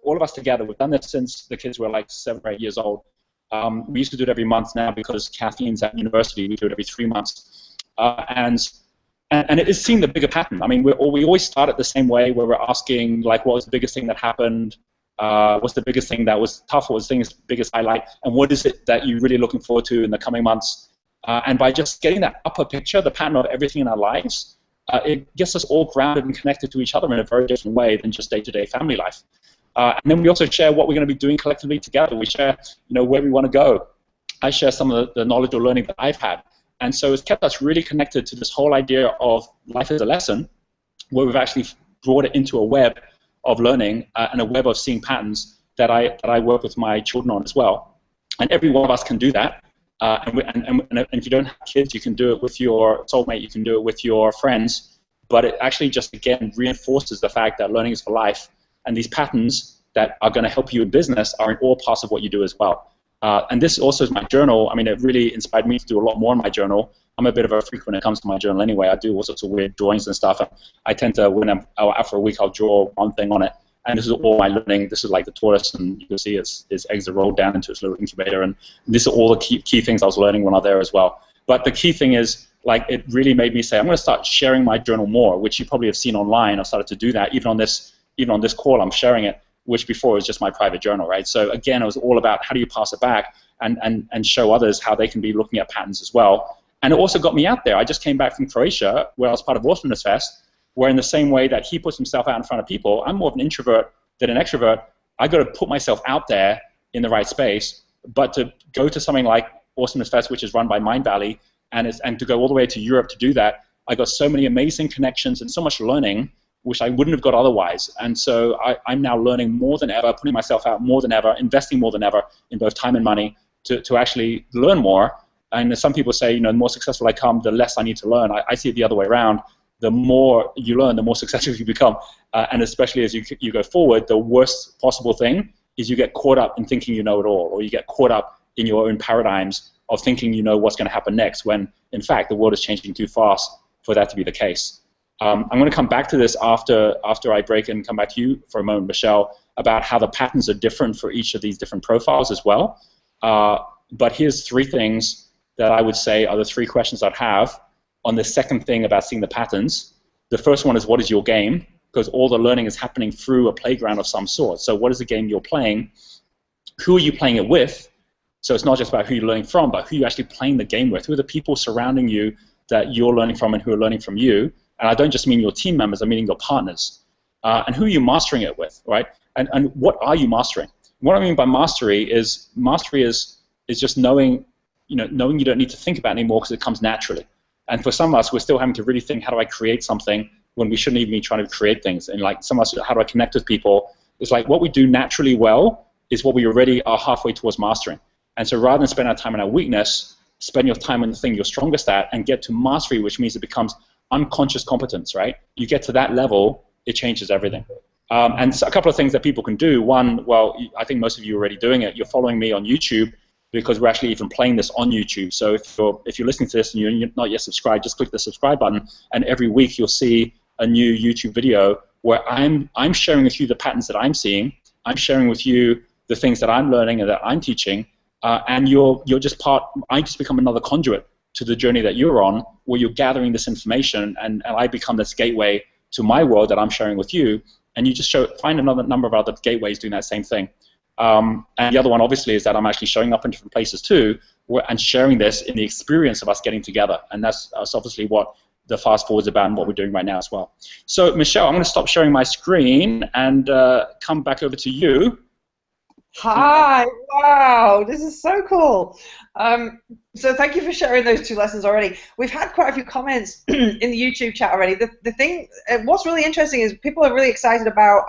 all of us together. We've done this since the kids were like 7 or 8 years old. We used to do it every month. Now, because Kathleen's at university, we do it every 3 months. And it is seeing the bigger pattern. I mean, we always start it the same way, where we're asking, like, what was the biggest thing that happened? What's the biggest thing that was tough? What was the biggest highlight? And what is it that you're really looking forward to in the coming months? And by just getting that upper picture, the pattern of everything in our lives, it gets us all grounded and connected to each other in a very different way than just day-to-day family life. And then we also share what we're going to be doing collectively together. We share, you know, where we want to go. I share some of the knowledge or learning that I've had. And so it's kept us really connected to this whole idea of life as a lesson, where we've actually brought it into a web of learning and a web of seeing patterns that I work with my children on as well. And every one of us can do that. And if you don't have kids, you can do it with your soulmate, you can do it with your friends, but it actually just, again, reinforces the fact that learning is for life, and these patterns that are going to help you in business are in all parts of what you do as well. And this also is my journal. I mean, it really inspired me to do a lot more in my journal. I'm a bit of a freak when it comes to my journal anyway. I do all sorts of weird drawings and stuff. I tend to, when I'm out for a week, I'll draw one thing on it. And this is all my learning. This is like the tortoise, and you can see its eggs are rolled down into its little incubator. And these are all the key things I was learning when I was there as well. But the key thing is, like, it really made me say, I'm going to start sharing my journal more, which you probably have seen online. I started to do that. Even on this call, I'm sharing it, which before was just my private journal, right? So again, it was all about how do you pass it back and show others how they can be looking at patterns as well. And it also got me out there. I just came back from Croatia, where I was part of Awesomeness Fest, where in the same way that he puts himself out in front of people, I'm more of an introvert than an extrovert. I got to put myself out there in the right space. But to go to something like Awesomeness Fest, which is run by Mind Valley, and to go all the way to Europe to do that, I got so many amazing connections and so much learning, which I wouldn't have got otherwise. And so I'm now learning more than ever, putting myself out more than ever, investing more than ever in both time and money to actually learn more. And some people say, you know, the more successful I come, the less I need to learn. I see it the other way around. The more you learn, the more successful you become. And especially as you go forward, the worst possible thing is you get caught up in thinking you know it all, or you get caught up in your own paradigms of thinking you know what's going to happen next, when, in fact, the world is changing too fast for that to be the case. I'm going to come back to this after I break and come back to you for a moment, Michelle, about how the patterns are different for each of these different profiles as well. But here's 3 things that I would say are the 3 questions I'd have on the second thing about seeing the patterns. The first one is, what is your game? because all the learning is happening through a playground of some sort. So what is the game you're playing? Who are you playing it with? So it's not just about who you're learning from, but who you're actually playing the game with. Who are the people surrounding you that you're learning from and who are learning from you? And I don't just mean your team members, I mean your partners. And who are you mastering it with, right? And what are you mastering? What I mean by mastery is just knowing you don't need to think about it anymore because it comes naturally. And for some of us, we're still having to really think, how do I create something when we shouldn't even be trying to create things? And like some of us, how do I connect with people? It's like what we do naturally well is what we already are halfway towards mastering. And so rather than spend our time on our weakness, spend your time on the thing you're strongest at and get to mastery, which means it becomes unconscious competence, right? You get to that level, it changes everything. And so a couple of things that people can do. One, well, I think most of you are already doing it. You're following me on YouTube because we're actually even playing this on YouTube. So if you're listening to this and you're not yet subscribed, just click the subscribe button, and every week you'll see a new YouTube video where I'm sharing with you the patterns that I'm seeing. I'm sharing with you the things that I'm learning and that I'm teaching, and you're just I just become another conduit to the journey that you're on, where you're gathering this information, and I become this gateway to my world that I'm sharing with you, and you just find another number of other gateways doing that same thing. And the other one, obviously, is that I'm actually showing up in different places too, and sharing this in the experience of us getting together, and that's obviously what the fast forward is about and what we're doing right now as well. So, Michelle, I'm going to stop sharing my screen and come back over to you. Hi, wow, this is so cool. So thank you for sharing those 2 lessons already. We've had quite a few comments in the YouTube chat already. The thing, what's really interesting is people are really excited about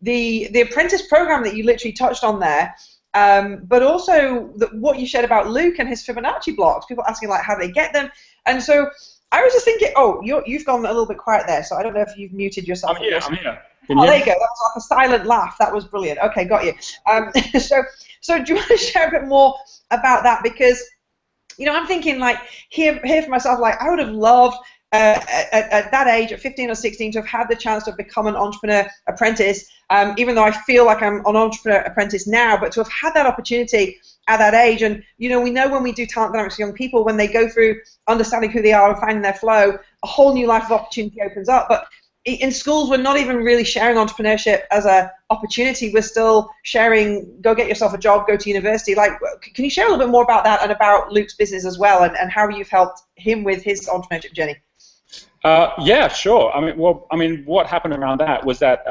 the apprentice program that you literally touched on there, but also what you shared about Luke and his Fibonacci blocks. People asking like how do they get them, and so I was just thinking, oh, you've gone a little bit quiet there, so I don't know if you've muted yourself. I'm here. Oh, there you go. That was like a silent laugh. That was brilliant. Okay, got you. So do you want to share a bit more about that? Because, I'm thinking like here for myself, like I would have loved at that age, at 15 or 16, to have had the chance to become an entrepreneur apprentice, even though I feel like I'm an entrepreneur apprentice now, but to have had that opportunity at that age. And, we know when we do talent dynamics with young people, when they go through understanding who they are and finding their flow, a whole new life of opportunity opens up. But in schools, we're not even really sharing entrepreneurship as an opportunity. We're still sharing, go get yourself a job, go to university. Like, can you share a little bit more about that and about Luke's business as well, and how you've helped him with his entrepreneurship journey? Yeah, sure. What happened around that was that,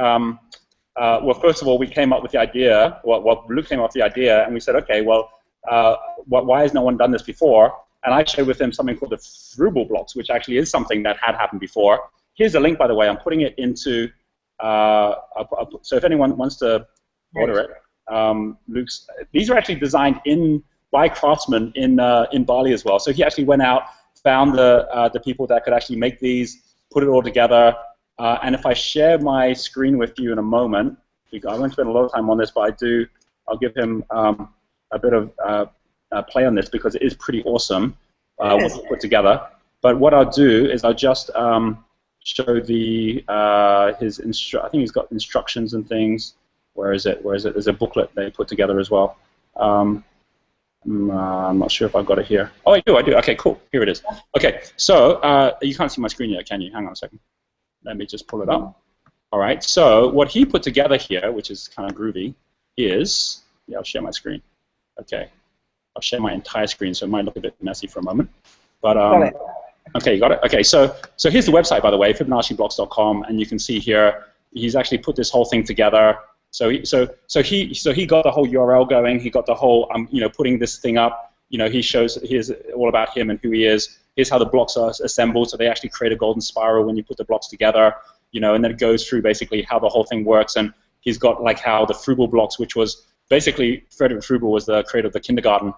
first of all, we came up with the idea. Luke came up with the idea, and we said, okay, why has no one done this before? And I shared with him something called the Frugal blocks, which actually is something that had happened before. Here's a link, by the way. I'm putting it into. So if anyone wants to order it, Luke's. These are actually designed by craftsmen in Bali as well. So he actually went out, found the people that could actually make these, put it all together. And if I share my screen with you in a moment, I won't spend a lot of time on this, but I'll give him a bit of play on this because it is pretty awesome what he put together. But what I'll do is I'll just show I think he's got instructions and things. Where is it? There's a booklet they put together as well. I'm not sure if I've got it here. Oh, I do. Okay, cool. Here it is. Okay, so you can't see my screen yet, can you? Hang on a second. Let me just pull it up. All right, so what he put together here, which is kind of groovy, is, I'll share my screen. Okay, I'll share my entire screen, so it might look a bit messy for a moment. But okay, you got it? Okay, so here's the website, by the way, FibonacciBlocks.com, and you can see here, he's actually put this whole thing together. So he got the whole URL going. He got the whole putting this thing up. He shows here's all about him and who he is. Here's how the blocks are assembled. So they actually create a golden spiral when you put the blocks together. And then it goes through basically how the whole thing works. And he's got like how the Frugal blocks, which was basically Frederick Frugal was the creator of the kindergarten.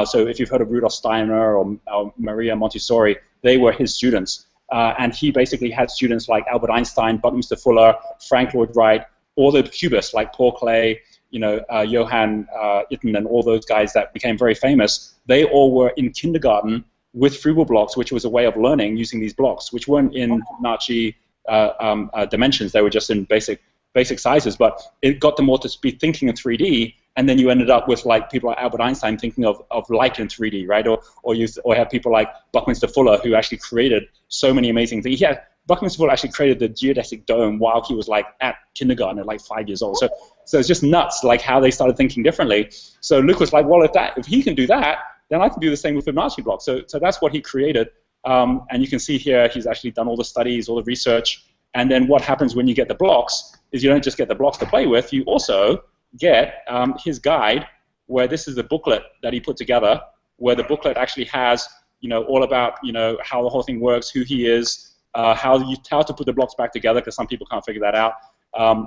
So if you've heard of Rudolf Steiner or Maria Montessori, they were his students. And he basically had students like Albert Einstein, Buckminster Fuller, Frank Lloyd Wright, all the cubists like Paul Klee, Johann Itten, and all those guys that became very famous. They all were in kindergarten with Frugal blocks, which was a way of learning using these blocks, which weren't in Fibonacci dimensions. They were just in basic sizes, but it got them all to be thinking in 3D, and then you ended up with like people like Albert Einstein thinking of light in 3D, right? Or have people like Buckminster Fuller who actually created so many amazing things. Buckminster Fuller actually created the geodesic dome while he was like at kindergarten at like 5 years old. So it's just nuts, like how they started thinking differently. So Luke was like, well, if he can do that, then I can do the same with Fibonacci blocks. So that's what he created. And you can see here he's actually done all the studies, all the research. And then what happens when you get the blocks is you don't just get the blocks to play with, you also get his guide, where this is the booklet that he put together, where the booklet actually has, all about, how the whole thing works, who he is, how to put the blocks back together, because some people can't figure that out.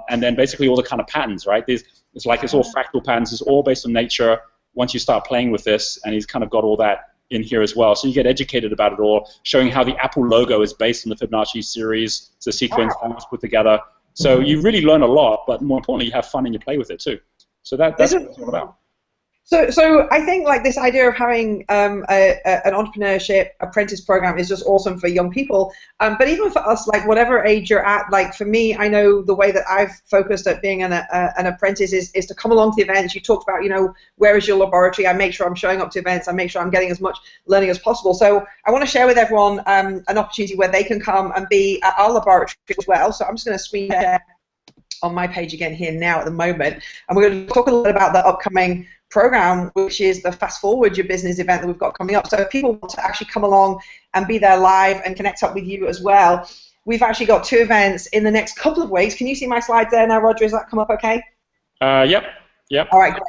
And then basically all the kind of patterns, right? It's all fractal patterns. It's all based on nature once you start playing with this, and he's kind of got all that in here as well. So you get educated about it all, showing how the Apple logo is based on the Fibonacci series. It's a sequence that was put together. So you really learn a lot, but more importantly, you have fun and you play with it too. So that's what it's all about. So I think like this idea of having an entrepreneurship apprentice program is just awesome for young people. But even for us, like whatever age you're at, like for me, I know the way that I've focused at being an apprentice is to come along to the events. You talked about, where is your laboratory? I make sure I'm showing up to events. I make sure I'm getting as much learning as possible. So I want to share with everyone an opportunity where they can come and be at our laboratory as well. So I'm just going to screen share on my page again here now at the moment. And we're going to talk a little bit about the upcoming program, which is the Fast Forward Your Business event that we've got coming up. So if people want to actually come along and be there live and connect up with you as well, we've actually got 2 events in the next couple of weeks. Can you see my slides there now, Roger? Has that come up okay? Yep. All right, great.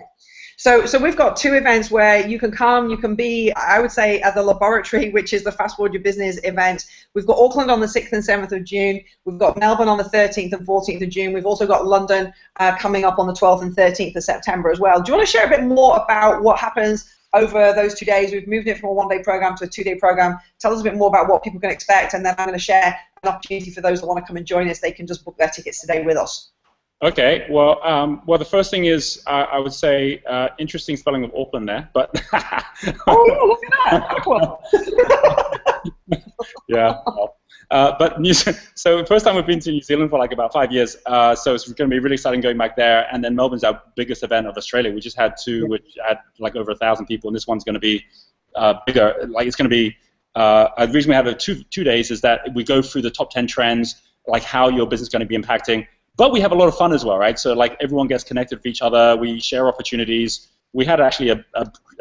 So we've got 2 events where you can come, you can be, I would say, at the laboratory, which is the Fast Forward Your Business event. We've got Auckland on the 6th and 7th of June. We've got Melbourne on the 13th and 14th of June. We've also got London coming up on the 12th and 13th of September as well. Do you want to share a bit more about what happens over those 2 days? We've moved it from a 1-day program to a 2-day program. Tell us a bit more about what people can expect, and then I'm going to share an opportunity for those that want to come and join us. They can just book their tickets today with us. Okay, well, the first thing is I would say interesting spelling of Auckland there, but oh yeah, look at that. Yeah, but so the first time we've been to New Zealand for like about 5 years, so it's going to be really exciting going back there. And then Melbourne's our biggest event of Australia. We just had 2, which had like over 1,000 people, and this one's going to be bigger. Like it's going to be the reason we have it 2 days is that we go through the top 10 trends, like how your business is going to be impacting. But we have a lot of fun as well, right? So like everyone gets connected with each other. We share opportunities. We had actually a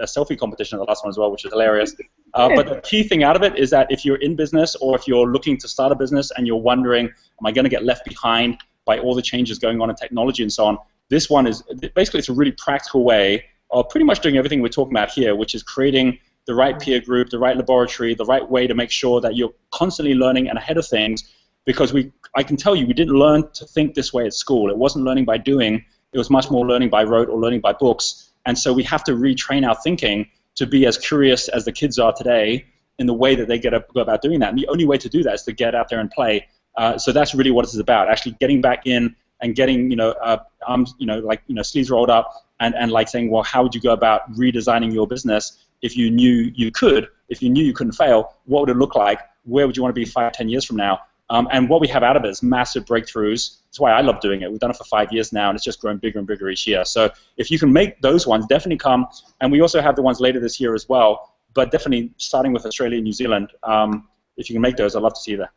selfie competition at the last one as well, which is hilarious. But the key thing out of it is that if you're in business or if you're looking to start a business and you're wondering, am I going to get left behind by all the changes going on in technology and so on, this one is basically it's a really practical way of pretty much doing everything we're talking about here, which is creating the right peer group, the right laboratory, the right way to make sure that you're constantly learning and ahead of things. Because I can tell you, we didn't learn to think this way at school. It wasn't learning by doing. It was much more learning by rote or learning by books. And so we have to retrain our thinking to be as curious as the kids are today in the way that they go about doing that. And the only way to do that is to get out there and play. So that's really what this is about, actually getting back in and getting, sleeves rolled up and like saying, well, how would you go about redesigning your business if you knew you could, if you knew you couldn't fail? What would it look like? Where would you want to be 5, 10 years from now? And what we have out of it is massive breakthroughs. That's why I love doing it. We've done it for 5 years now, and it's just grown bigger and bigger each year. So if you can make those ones, definitely come. And we also have the ones later this year as well, but definitely starting with Australia and New Zealand. If you can make those, I'd love to see you there.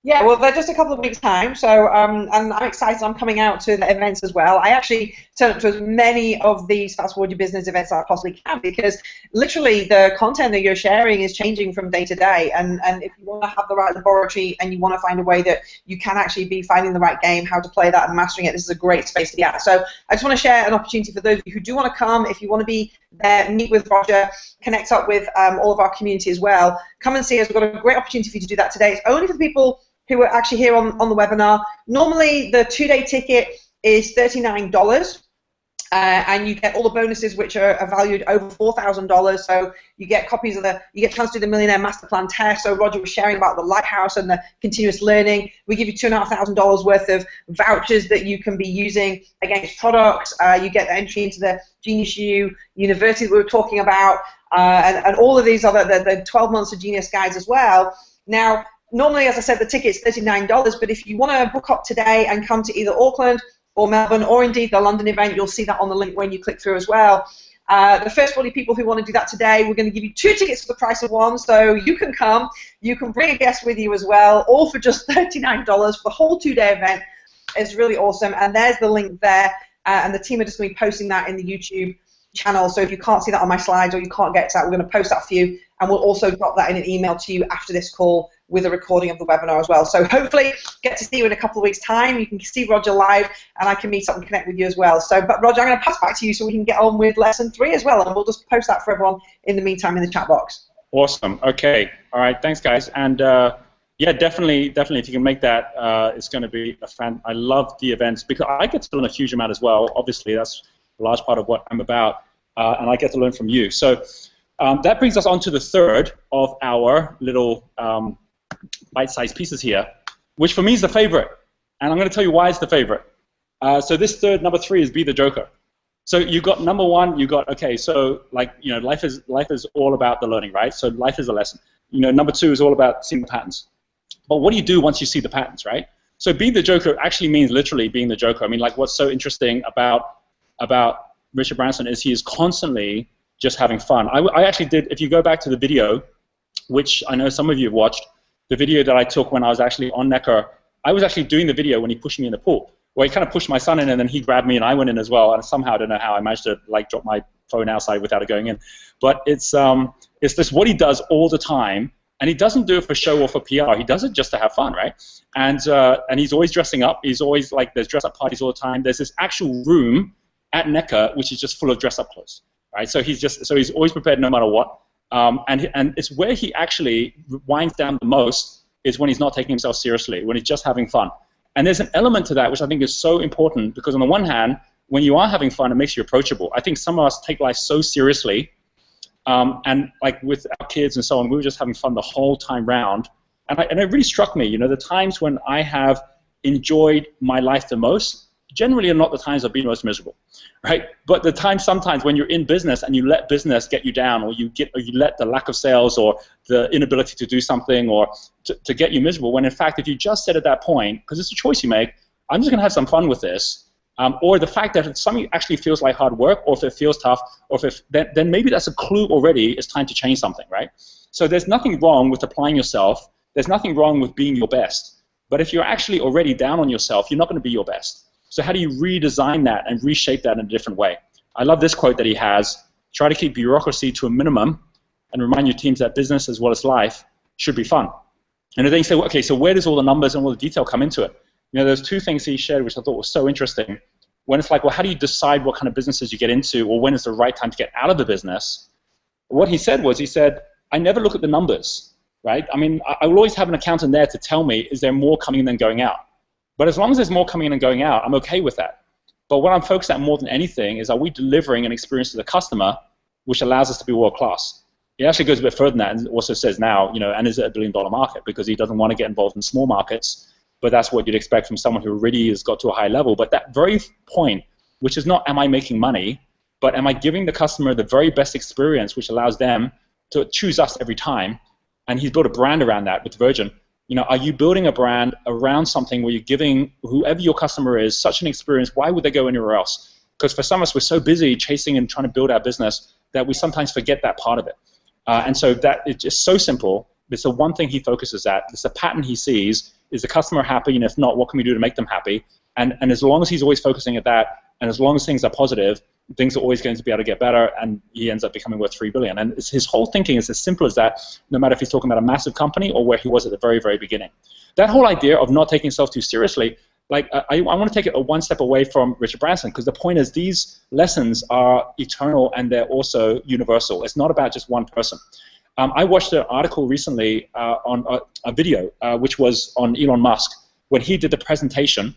Yeah, well, they're just a couple of weeks' time, so and I'm excited. I'm coming out to the events as well. I actually turn up to as many of these Fast Forward Your Business events as I possibly can, because literally the content that you're sharing is changing from day to day. And if you want to have the right laboratory and you want to find a way that you can actually be finding the right game, how to play that and mastering it, this is a great space to be at. So I just want to share an opportunity for those of you who do want to come. If you want to be there, meet with Roger, connect up with all of our community as well, come and see us. We've got a great opportunity for you to do that today. It's only for the people who are actually here on the webinar. Normally, the 2-day ticket is $39, and you get all the bonuses, which are valued over $4,000. So you get copies of you get a chance to do the Millionaire Master Plan test. So Roger was sharing about the Lighthouse and the continuous learning. We give you $2,500 worth of vouchers that you can be using against products. You get the entry into the Genius U University that we were talking about, and all of these other the 12 months of Genius guides as well. Now, normally, as I said, the ticket's $39, but if you want to book up today and come to either Auckland or Melbourne or indeed the London event, you'll see that on the link when you click through as well. The first 40 people who want to do that today, we're going to give you 2 tickets for the price of 1, so you can come, you can bring a guest with you as well, all for just $39 for the whole 2-day event. It's really awesome, and there's the link there, and the team are just going to be posting that in the YouTube channel, so if you can't see that on my slides or you can't get to that, we're going to post that for you, and we'll also drop that in an email to you after this call with a recording of the webinar as well. So hopefully get to see you in a couple of weeks' time. You can see Roger live, and I can meet up and connect with you as well. So, but Roger, I'm going to pass back to you so we can get on with lesson 3 as well, and we'll just post that for everyone in the meantime in the chat box. Awesome. Okay. All right. Thanks, guys. And yeah, definitely, if you can make that, it's going to be a fan. I love the events because I get to learn a huge amount as well. Obviously, that's a large part of what I'm about, and I get to learn from you. So that brings us on to the third of our little bite-sized pieces here, which for me is the favorite, and I'm going to tell you why it's the favorite. So this third, number 3, is be the joker. So you got number 1, you got, okay, so like, you know, life is all about the learning, right? So life is a lesson. You know, number 2 is all about seeing the patterns. But what do you do once you see the patterns, right? So being the joker actually means literally being the joker. I mean, like, what's so interesting about Richard Branson is he is constantly just having fun. I actually did, if you go back to the video, which I know some of you have watched, the video that I took when I was actually on Necker, I was actually doing the video when he pushed me in the pool, where he kind of pushed my son in and then he grabbed me and I went in as well, and somehow, I don't know how, I managed to like drop my phone outside without it going in. But it's this what he does all the time, and he doesn't do it for show or for PR. He does it just to have fun, right? And he's always dressing up. He's always like, there's dress-up parties all the time. There's this actual room at Necker which is just full of dress-up clothes, right? So he's always prepared no matter what. And it's where he actually winds down the most is when he's not taking himself seriously, when he's just having fun. And there's an element to that which I think is so important, because on the one hand, when you are having fun, it makes you approachable. I think some of us take life so seriously, and like with our kids and so on, we were just having fun the whole time round. And it really struck me, you know, the times when I have enjoyed my life the most generally are not the times I've been most miserable, right? But the times sometimes when you're in business and you let business get you down, or you let the lack of sales or the inability to do something or to get you miserable, when in fact if you just said at that point, because it's a choice you make, I'm just going to have some fun with this, or the fact that if something actually feels like hard work, or if it feels tough, or if then maybe that's a clue already, it's time to change something, right? So there's nothing wrong with applying yourself. There's nothing wrong with being your best. But if you're actually already down on yourself, you're not going to be your best. So how do you redesign that and reshape that in a different way? I love this quote that he has: try to keep bureaucracy to a minimum and remind your teams that business as well as life should be fun. And then you say, okay, so where does all the numbers and all the detail come into it? You know, there's 2 things he shared which I thought was so interesting. When it's like, well, how do you decide what kind of businesses you get into, or when is the right time to get out of the business? What he said was, he said, I never look at the numbers, right? I mean, I will always have an accountant there to tell me, is there more coming in than going out? But as long as there's more coming in and going out, I'm okay with that. But what I'm focused on more than anything is, are we delivering an experience to the customer which allows us to be world-class? It actually goes a bit further than that, and also says now, you know, and is it a $1 billion market? Because he doesn't want to get involved in small markets, but that's what you'd expect from someone who already has got to a high level. But that very point, which is not am I making money, but am I giving the customer the very best experience which allows them to choose us every time? And he's built a brand around that with Virgin. You know, are you building a brand around something where you're giving whoever your customer is such an experience? Why would they go anywhere else? Because for some of us, we're so busy chasing and trying to build our business that we sometimes forget that part of it. And so that it's just so simple. It's the one thing he focuses at. It's the pattern he sees. Is the customer happy? And if not, what can we do to make them happy? And as long as he's always focusing at that, and as long as things are positive, things are always going to be able to get better, and he ends up becoming worth $3 billion. And his whole thinking is as simple as that, no matter if he's talking about a massive company or where he was at the very, very beginning. That whole idea of not taking himself too seriously, like I want to take it one step away from Richard Branson, because the point is these lessons are eternal and they're also universal. It's not about just one person. I watched an article recently on a video, which was on Elon Musk, when he did the presentation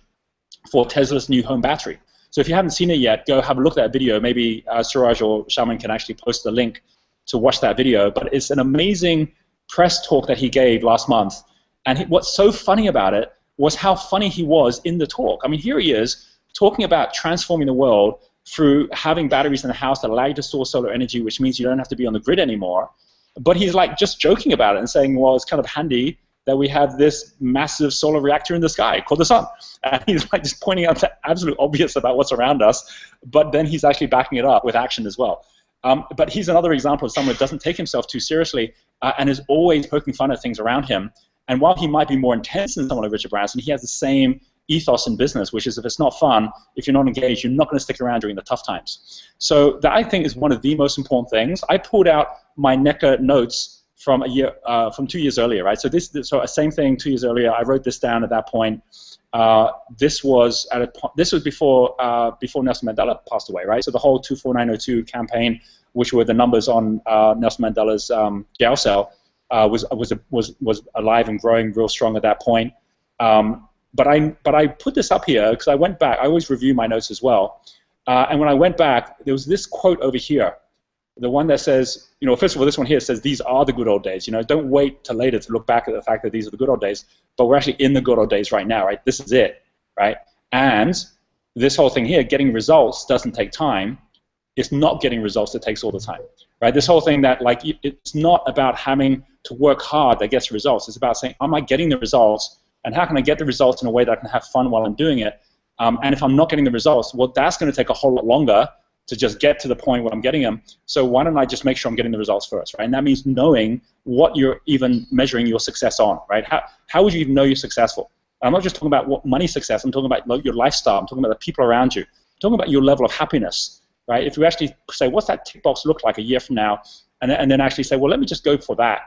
for Tesla's new home battery. So if you haven't seen it yet, go have a look at that video. Maybe Suraj or Shaman can actually post the link to watch that video. But it's an amazing press talk that he gave last month. And what's so funny about it was how funny he was in the talk. I mean, here he is talking about transforming the world through having batteries in the house that allow you to store solar energy, which means you don't have to be on the grid anymore. But he's like just joking about it and saying, well, it's kind of handy that we have this massive solar reactor in the sky called the sun. And he's like just pointing out the absolute obvious about what's around us, but then he's actually backing it up with action as well. But he's another example of someone who doesn't take himself too seriously and is always poking fun at things around him. And while he might be more intense than someone like Richard Branson, he has the same ethos in business, which is if it's not fun, if you're not engaged, you're not going to stick around during the tough times. So that, I think, is one of the most important things. I pulled out my NECA notes from from 2 years earlier, right? So so same thing 2 years earlier. I wrote this down at that point. This was before Nelson Mandela passed away, right? So the whole 24902 campaign, which were the numbers on Nelson Mandela's jail cell, was alive and growing real strong at that point. But I put this up here because I went back. I always review my notes as well. And when I went back, there was this quote over here, the one that says, first of all, this one here says, these are the good old days. Don't wait till later to look back at the fact that these are the good old days, but we're actually in the good old days right now, right? This is it, right? And this whole thing here, getting results doesn't take time. It's not getting results that takes all the time, right? This whole thing that, like, it's not about having to work hard that gets results. It's about saying, am I getting the results? And how can I get the results in a way that I can have fun while I'm doing it? And if I'm not getting the results, well, that's going to take a whole lot longer to just get to the point where I'm getting them. So why don't I just make sure I'm getting the results first, right? And that means knowing what you're even measuring your success on, right? How would you even know you're successful? I'm not just talking about what money success. I'm talking about your lifestyle. I'm talking about the people around you. I'm talking about your level of happiness, right? If you actually say, what's that tick box look like a year from now? And then actually say, well, let me just go for that.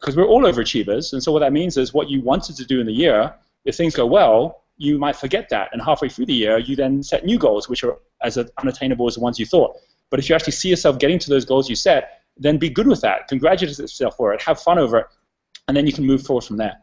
Because we're all overachievers, and so what that means is what you wanted to do in the year, if things go well, you might forget that, and halfway through the year, you then set new goals, which are as unattainable as the ones you thought. But if you actually see yourself getting to those goals you set, then be good with that. Congratulate yourself for it. Have fun over it, and then you can move forward from there.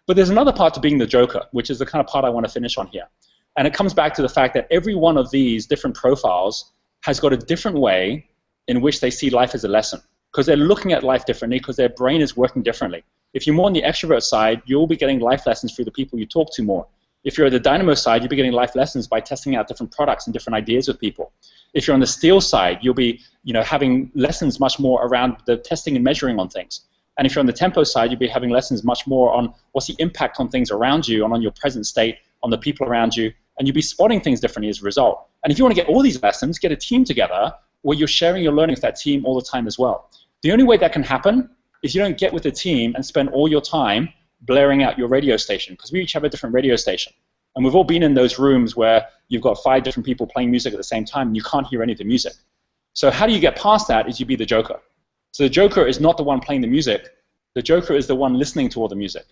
But there's another part to being the joker, which is the kind of part I want to finish on here. And it comes back to the fact that every one of these different profiles has got a different way in which they see life as a lesson, because they're looking at life differently, because their brain is working differently. If you're more on the extrovert side, you'll be getting life lessons through the people you talk to more. If you're at the dynamo side, you'll be getting life lessons by testing out different products and different ideas with people. If you're on the steel side, you'll be having lessons much more around the testing and measuring on things. And if you're on the tempo side, you'll be having lessons much more on what's the impact on things around you and on your present state, on the people around you, and you'll be spotting things differently as a result. And if you want to get all these lessons, get a team together where you're sharing your learning with that team all the time as well. The only way that can happen is you don't get with a team and spend all your time blaring out your radio station, because we each have a different radio station. And we've all been in those rooms where you've got 5 different people playing music at the same time and you can't hear any of the music. So how do you get past that is you be the joker. So the joker is not the one playing the music. The joker is the one listening to all the music,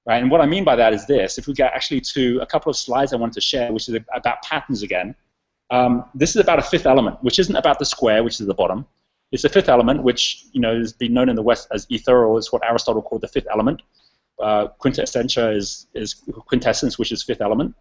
right? And what I mean by that is this. If we get actually to a couple of slides I wanted to share, which is about patterns again. This is about a fifth element, which isn't about the square, which is at the bottom. It's the fifth element, which has been known in the West as ether, or is what Aristotle called the fifth element. Quintessentia is quintessence, which is fifth element.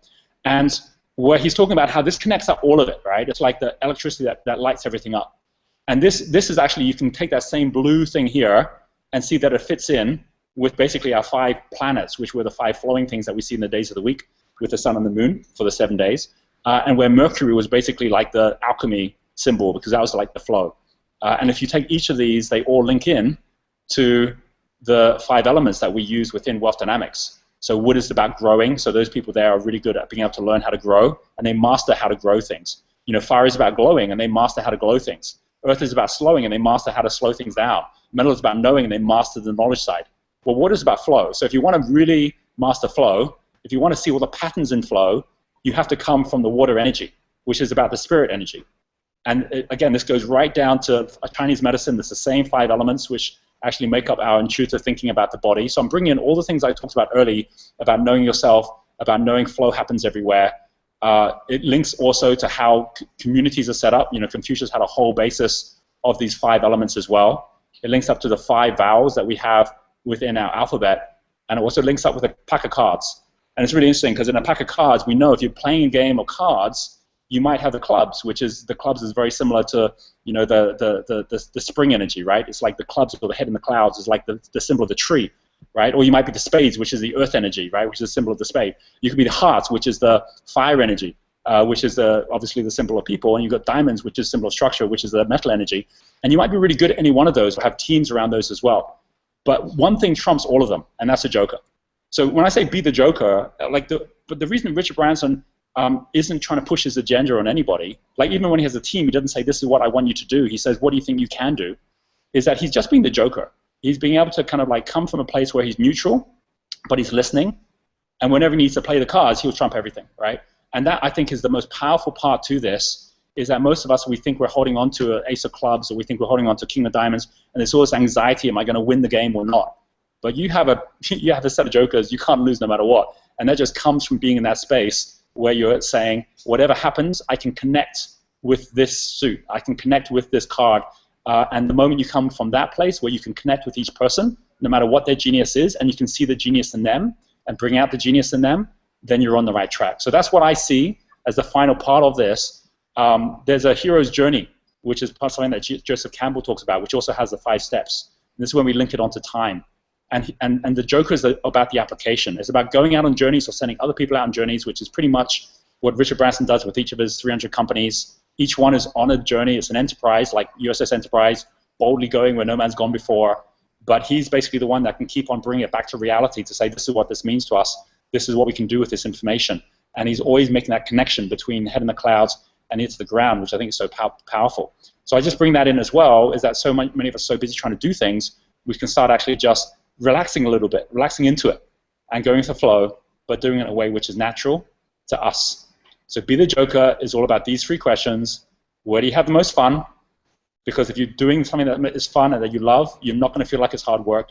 And where he's talking about how this connects up all of it, right? It's like the electricity that lights everything up. And this is actually, you can take that same blue thing here and see that it fits in with basically our 5 planets, which were the 5 flowing things that we see in the days of the week with the sun and the moon for the 7 days. And where Mercury was basically like the alchemy symbol, because that was like the flow. And if you take each of these, they all link in to the 5 elements that we use within wealth dynamics. So wood is about growing, so those people there are really good at being able to learn how to grow, and they master how to grow things. Fire is about glowing, and they master how to glow things. Earth is about slowing, and they master how to slow things down. Metal is about knowing, and they master the knowledge side. Well, water is about flow. So if you want to really master flow, if you want to see all the patterns in flow, you have to come from the water energy, which is about the spirit energy. And again, this goes right down to Chinese medicine. There's the same 5 elements which actually make up our intuitive thinking about the body. So I'm bringing in all the things I talked about early about knowing yourself, about knowing flow happens everywhere. It links also to how communities are set up. Confucius had a whole basis of these 5 elements as well. It links up to the 5 vowels that we have within our alphabet, and it also links up with a pack of cards. And it's really interesting because in a pack of cards, we know if you're playing a game of cards, you might have the clubs, which is the clubs is very similar to the spring energy, right? It's like the clubs or the head in the clouds is like the symbol of the tree, right? Or you might be the spades, which is the earth energy, right? Which is the symbol of the spade. You could be the hearts, which is the fire energy, which is obviously the symbol of people, and you've got diamonds, which is symbol of structure, which is the metal energy. And you might be really good at any one of those or have teams around those as well. But one thing trumps all of them, and that's a joker. So when I say be the joker, but the reason Richard Branson isn't trying to push his agenda on anybody. Like even when he has a team, he doesn't say, this is what I want you to do. He says, what do you think you can do? Is that he's just being the joker. He's being able to kind of like come from a place where he's neutral, but he's listening. And whenever he needs to play the cards, he'll trump everything, right? And that, I think, is the most powerful part to this, is that most of us, we think we're holding on to an ace of clubs, or we think we're holding on to king of diamonds, and there's all this anxiety, am I going to win the game or not? But you have a set of jokers, you can't lose no matter what. And that just comes from being in that space where you're saying, whatever happens, I can connect with this suit. I can connect with this card. And the moment you come from that place where you can connect with each person, no matter what their genius is, and you can see the genius in them and bring out the genius in them, then you're on the right track. So that's what I see as the final part of this. There's a hero's journey, which is something that Joseph Campbell talks about, which also has the 5 steps. And this is when we link it onto time. And the joker is about the application. It's about going out on journeys or sending other people out on journeys, which is pretty much what Richard Branson does with each of his 300 companies. Each one is on a journey. It's an enterprise, like USS Enterprise, boldly going where no man's gone before. But he's basically the one that can keep on bringing it back to reality to say, this is what this means to us. This is what we can do with this information. And he's always making that connection between head in the clouds and into the ground, which I think is so powerful. So I just bring that in as well, is that so many of us are so busy trying to do things, we can start actually just relaxing a little bit, relaxing into it, and going with the flow, but doing it in a way which is natural to us. So Be the Joker is all about these 3 questions. Where do you have the most fun? Because if you're doing something that is fun and that you love, you're not going to feel like it's hard work.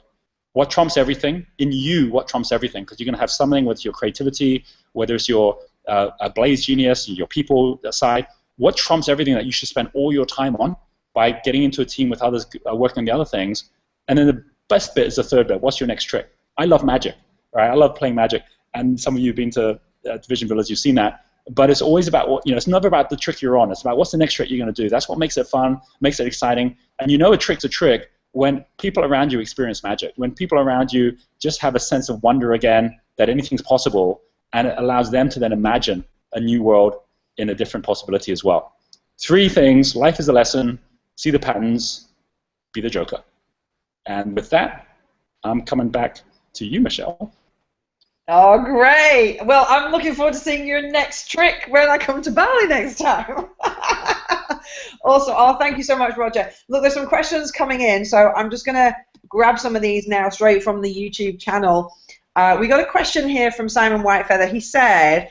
What trumps everything? In you, what trumps everything? Because you're going to have something with your creativity, whether it's your blaze genius, your people side. What trumps everything that you should spend all your time on by getting into a team with others working on the other things? And then the best bit is the 3rd bit. What's your next trick? I love magic, right? I love playing magic. And some of you have been to Division Villas, you've seen that. But it's always about what, it's never about the trick you're on. It's about what's the next trick you're going to do. That's what makes it fun, makes it exciting. And you know a trick's a trick when people around you experience magic, when people around you just have a sense of wonder again, that anything's possible, and it allows them to then imagine a new world in a different possibility as well. 3 things: life is a lesson, see the patterns, be the joker. And with that, I'm coming back to you, Michelle. Oh, great. Well, I'm looking forward to seeing your next trick when I come to Bali next time. Awesome. Oh, thank you so much, Roger. Look, there's some questions coming in, so I'm just going to grab some of these now straight from the YouTube channel. We got a question here from Simon Whitefeather. He said,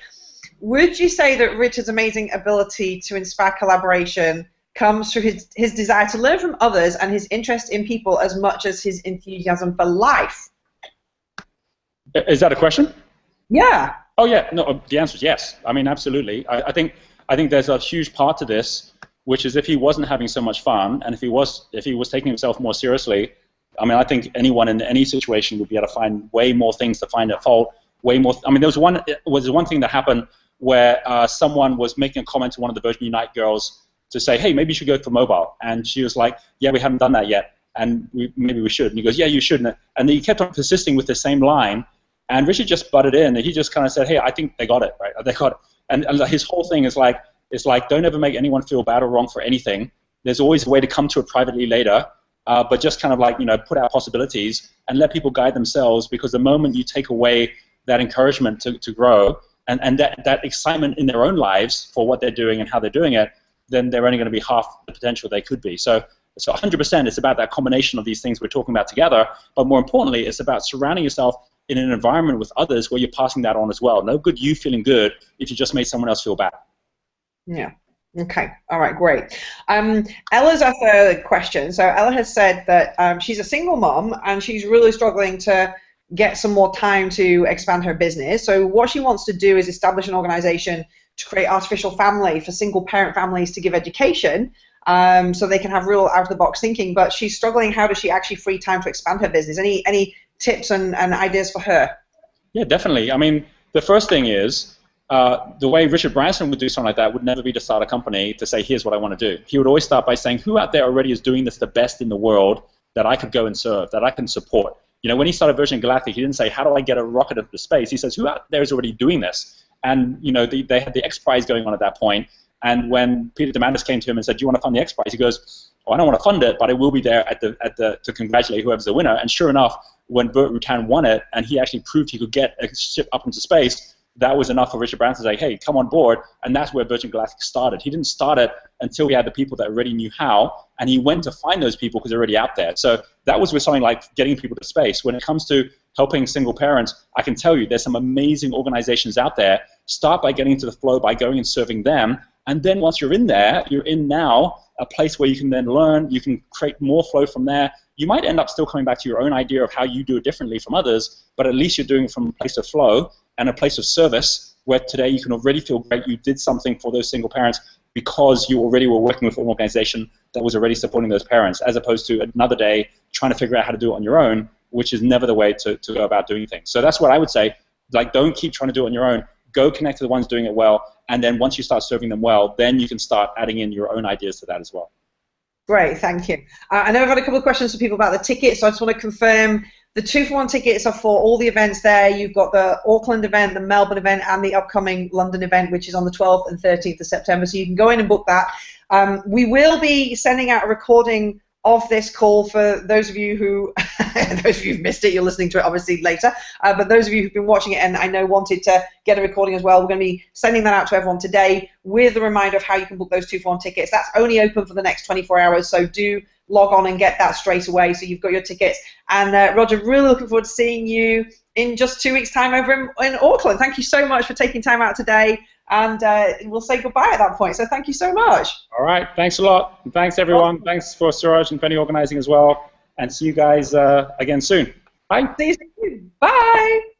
would you say that Richard's amazing ability to inspire collaboration comes through his desire to learn from others and his interest in people as much as his enthusiasm for life? Is that a question? Yeah. Oh yeah. No. The answer is yes. I mean, absolutely. I think there's a huge part to this, which is if he wasn't having so much fun, and if he was taking himself more seriously, I mean, I think anyone in any situation would be able to find way more things to find at fault. Way more. I mean, there was one thing that happened where someone was making a comment to one of the Virgin Unite girls to say, hey, maybe you should go for mobile, and she was like, yeah, we haven't done that yet, and maybe we should. And he goes, yeah, you should. And he kept on persisting with the same line. And Richard just butted in, and he just kind of said, hey, I think they got it, right? They got it. And his whole thing is like, don't ever make anyone feel bad or wrong for anything. There's always a way to come to it privately later, but just kind of like, put out possibilities and let people guide themselves, because the moment you take away that encouragement to grow and that excitement in their own lives for what they're doing and how they're doing it, then they're only going to be half the potential they could be. So 100% it's about that combination of these things we're talking about together, but more importantly, it's about surrounding yourself in an environment with others where you're passing that on as well. No good you feeling good if you just made someone else feel bad. Yeah. Okay. All right. Great. Ella's asked a question. So Ella has said that she's a single mom and she's really struggling to get some more time to expand her business. So what she wants to do is establish an organization to create artificial family for single parent families to give education, so they can have real out-of-the-box thinking. But she's struggling. How does she actually free time to expand her business? Any tips and ideas for her? Yeah, definitely. I mean, the first thing is the way Richard Branson would do something like that would never be to start a company to say, here's what I want to do. He would always start by saying, who out there already is doing this the best in the world that I could go and serve, that I can support? When he started Virgin Galactic, he didn't say, how do I get a rocket into space? He says, who out there is already doing this? And they had the X Prize going on at that point. And when Peter Diamandis came to him and said, do you want to fund the X Prize? He goes, oh, I don't want to fund it, but I will be there to congratulate whoever's the winner. And sure enough, when Burt Rutan won it, and he actually proved he could get a ship up into space, that was enough for Richard Branson to say, hey, come on board, and that's where Virgin Galactic started. He didn't start it until he had the people that already knew how, and he went to find those people because they're already out there. So that was with something like getting people to space. When it comes to helping single parents, I can tell you there's some amazing organizations out there. Start by getting into the flow, by going and serving them, and then once you're in there, you're in now a place where you can then learn, you can create more flow from there. You might end up still coming back to your own idea of how you do it differently from others, but at least you're doing it from a place of flow and a place of service where today you can already feel great you did something for those single parents because you already were working with an organization that was already supporting those parents, as opposed to another day trying to figure out how to do it on your own, which is never the way to go about doing things. So that's what I would say. Like, don't keep trying to do it on your own. Go connect to the ones doing it well, and then once you start serving them well, then you can start adding in your own ideas to that as well. Great, thank you. I know I've had a couple of questions for people about the tickets, so I just want to confirm the 2-for-1 tickets are for all the events there. You've got the Auckland event, the Melbourne event, and the upcoming London event, which is on the 12th and 13th of September, so you can go in and book that. We will be sending out a recording of this call for those of you who, those of you who've missed it, you're listening to it obviously later, but those of you who've been watching it and I know wanted to get a recording as well, we're going to be sending that out to everyone today with a reminder of how you can book those 2-for-1 tickets. That's only open for the next 24 hours, so do log on and get that straight away so you've got your tickets. And Roger, really looking forward to seeing you in just 2 weeks' time over in Auckland. Thank you so much for taking time out today, and we'll say goodbye at that point. So thank you so much. All right, thanks a lot. And thanks, everyone. Thanks for Suraj and Penny organizing as well. And see you guys again soon. Bye. See you soon. Bye.